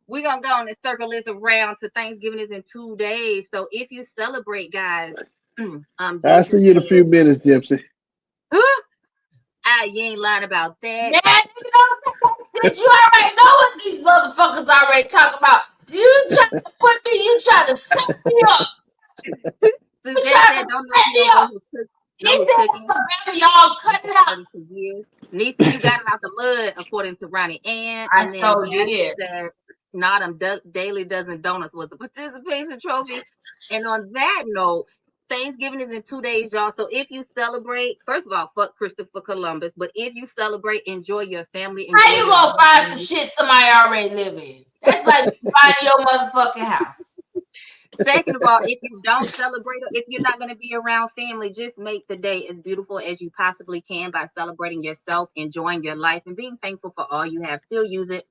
Speaker 2: We're gonna go on and circle this around. So Thanksgiving is in 2 days. So if you celebrate, guys,
Speaker 3: I'll see you in a few minutes, Gypsy.
Speaker 2: You ain't lying about that.
Speaker 1: Yeah, you already know what these motherfuckers already talk about. You trying to put me, you trying to set me up.
Speaker 2: Since they said don't know who's cooking.
Speaker 1: Y'all cut it out.
Speaker 2: Nisa, you got it out the mud, according to Ronnie Ann. And then Jasmine said, Nodham Daily Dozen Donuts was the participation trophy. And on that note, Thanksgiving is in 2 days, y'all. So if you celebrate, first of all, fuck Christopher Columbus. But if you celebrate, enjoy your family.
Speaker 1: How you gonna find some shit somebody already live in? That's like finding your motherfucking house.
Speaker 2: Second of all, if you don't celebrate or if you're not going to be around family, just make the day as beautiful as you possibly can by celebrating yourself, enjoying your life, and being thankful for all you have. Still use it.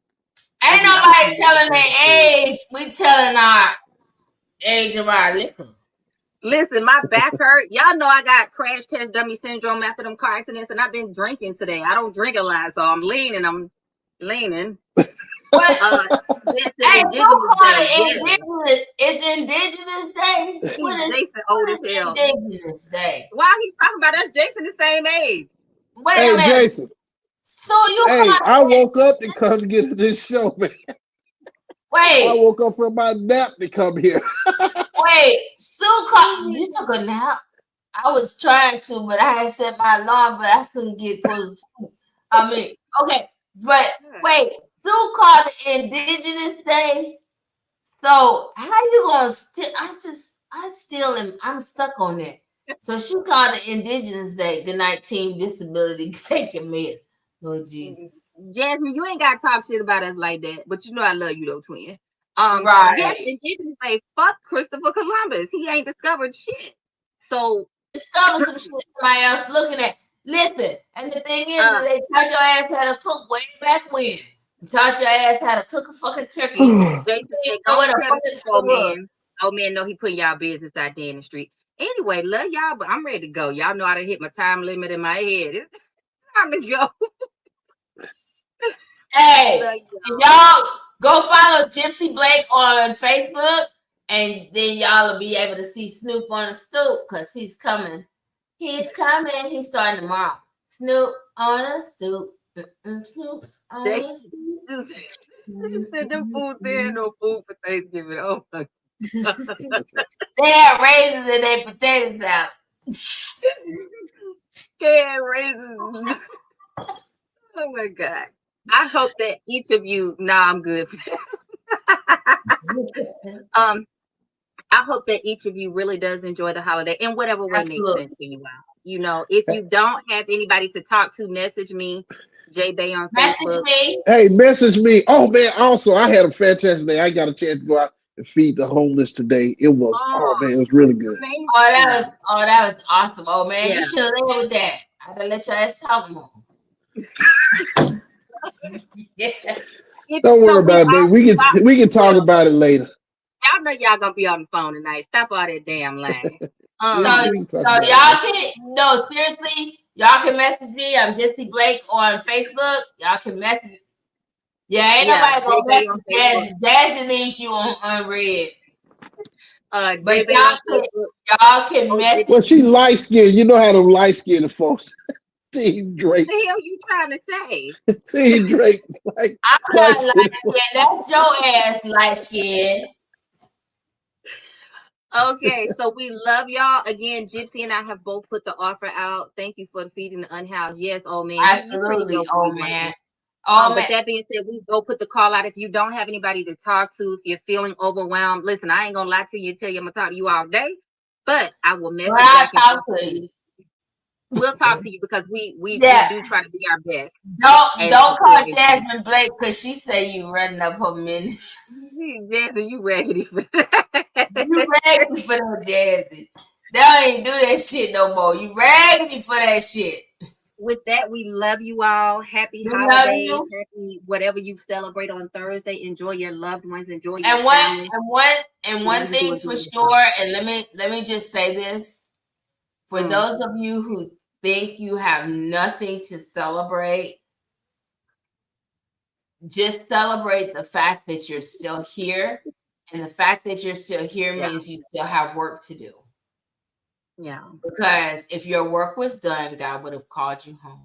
Speaker 1: Ain't nobody telling their age. We telling our age of our liquor.
Speaker 2: Listen, my back hurt. Y'all know I got crash test dummy syndrome after them car accidents, and I've been drinking today. I don't drink a lot, so I'm leaning.
Speaker 1: Hey, it's Indigenous Day. What is
Speaker 2: Jason old as hell?
Speaker 1: Indigenous Day.
Speaker 2: Why are you talking about us? Jason the same age.
Speaker 1: Wait a minute.
Speaker 3: Jason.
Speaker 1: So you
Speaker 3: I woke up to come to get to this show, man.
Speaker 1: Wait.
Speaker 3: I woke up from my nap to come here.
Speaker 1: Wait, Sue called. You took a nap? I was trying to, but I had set my alarm, but I couldn't get close to sleep. I mean, okay, but wait, Sue called it Indigenous Day. So how you gonna still? I'm stuck on that. So she called it Indigenous Day. Good night, Team Disability taking meds. Lord Jesus,
Speaker 2: Jasmine, you ain't gotta talk shit about us like that. But you know I love you though, twin.
Speaker 1: Right?
Speaker 2: Yes, Indigenous Day. Fuck Christopher Columbus. He ain't discovered shit. So
Speaker 1: discover some shit somebody else looking at. Listen, and the thing is, they taught your ass how to cook way back when. Taught your ass how to cook a fucking turkey.
Speaker 2: Jason said,
Speaker 1: Know
Speaker 2: "Go
Speaker 1: what a
Speaker 2: tell
Speaker 1: fucking
Speaker 2: the old
Speaker 1: turkey
Speaker 2: man. Old man know he putting y'all business out there in the street." Anyway, love y'all, but I'm ready to go. Y'all know I done hit my time limit in my head. It's time to go.
Speaker 1: Hey,
Speaker 2: Love
Speaker 1: and y'all go follow Gypsy Blake on Facebook, and then y'all will be able to see Snoop on the stoop because he's coming. He's coming. He's starting tomorrow. Snoop on a stoop. Snoop on
Speaker 2: They
Speaker 1: a stoop.
Speaker 2: said them fools there no food for Thanksgiving. Oh my God.
Speaker 1: They had raisins and they potatoes out.
Speaker 2: Scared raisins. Oh my God. I hope that each of you, I'm good. I hope that each of you really does enjoy the holiday in whatever way makes sense for you all. You know, if you don't have anybody to talk to, message me, J Bay on Facebook.
Speaker 1: Message me.
Speaker 3: Hey, message me. Oh man, also I had a fantastic day. I got a chance to go out and feed the homeless today. It was it was really good.
Speaker 2: Amazing.
Speaker 1: That was awesome. Oh man,
Speaker 2: Yeah.
Speaker 1: you should have lived with that. I'd have let your ass talk more.
Speaker 3: Don't worry about it. We can talk about it later.
Speaker 2: Y'all know y'all gonna be on the phone tonight. Stop all that damn lying.
Speaker 1: So y'all can seriously, y'all can message me. I'm Jesse Blake on Facebook. Y'all can message. Yeah, ain't nobody gonna message Jazzy leaves you on unread. But y'all can message.
Speaker 3: Well, she light skinned. You know how them light skinned folks. Team Drake.
Speaker 2: What the hell you trying to say?
Speaker 3: Team Drake.
Speaker 1: I'm not light skinned. That's your ass light skinned.
Speaker 2: Okay, so we love y'all. Again, Gypsy and I have both put the offer out. Thank you for feeding the unhoused. Yes, old man.
Speaker 1: Absolutely, old man.
Speaker 2: But that being said, we go put the call out. If you don't have anybody to talk to, if you're feeling overwhelmed, listen, I ain't gonna lie to you, tell you I'm gonna talk to you all day, but I will message back and talk to you. We'll talk to you because we do try to be our best.
Speaker 1: Don't call Jasmine Blake because she say you running up her minutes.
Speaker 2: Jasmine, you raggedy for that.
Speaker 1: You raggedy for that, Jasmine. They ain't do that shit no more. You raggedy for that shit.
Speaker 2: With that, we love you all. Happy holidays. Happy whatever you celebrate on Thursday. Enjoy your loved ones. Enjoy your family.
Speaker 1: And one thing's for sure. And let me just say this for those of you who think you have nothing to celebrate. Just celebrate the fact that you're still here, and the fact that you're still here means you still have work to do.
Speaker 2: Yeah.
Speaker 1: Because if your work was done, God would have called you home.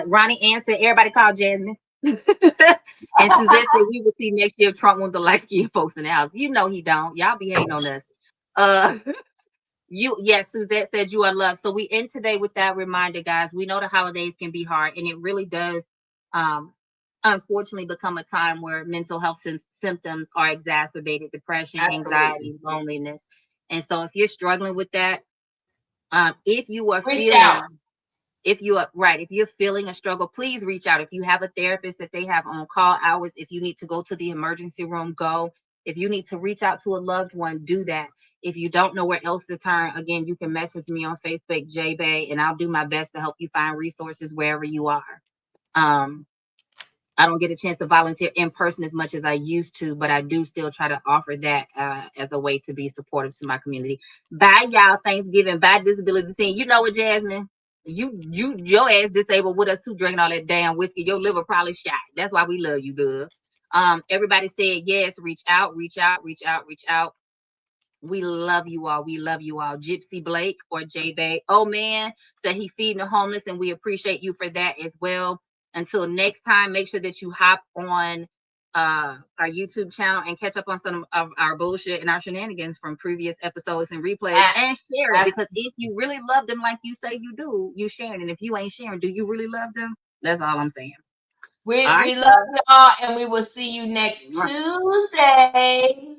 Speaker 2: Ronnie Ann said, everybody call Jasmine. And Suzette said, we will see next year if Trump wants the light-skinned folks in the house. You know he don't. Y'all be hating on us. Suzette said you are loved. So we end today with that reminder, guys. We know the holidays can be hard, and it really does unfortunately become a time where mental health symptoms are exacerbated: depression, anxiety, loneliness. And so if you're struggling with that, if you are if you're feeling a struggle, please reach out. If you have a therapist that they have on call hours, if you need to go to the emergency room, go. If you need to reach out to a loved one, do that. If you don't know where else to turn, again, you can message me on Facebook, JBay, and I'll do my best to help you find resources wherever you are. I don't get a chance to volunteer in person as much as I used to, but I do still try to offer that as a way to be supportive to my community. Bye, y'all. Thanksgiving. Bye, disability scene. You know what, Jasmine? Your ass disabled with us too, drinking all that damn whiskey. Your liver probably shot. That's why we love you, good. Everybody said yes. Reach out. We love you all. Gypsy Blake or J-Bay. Oh man, said he feeding the homeless, and we appreciate you for that as well. Until next time, make sure that you hop on our YouTube channel and catch up on some of our bullshit and our shenanigans from previous episodes and replays, and share it, because if you really love them like you say you do, you sharing. And if you ain't sharing, do you really love them? That's all I'm saying.
Speaker 1: We love y'all, and we will see you next Tuesday.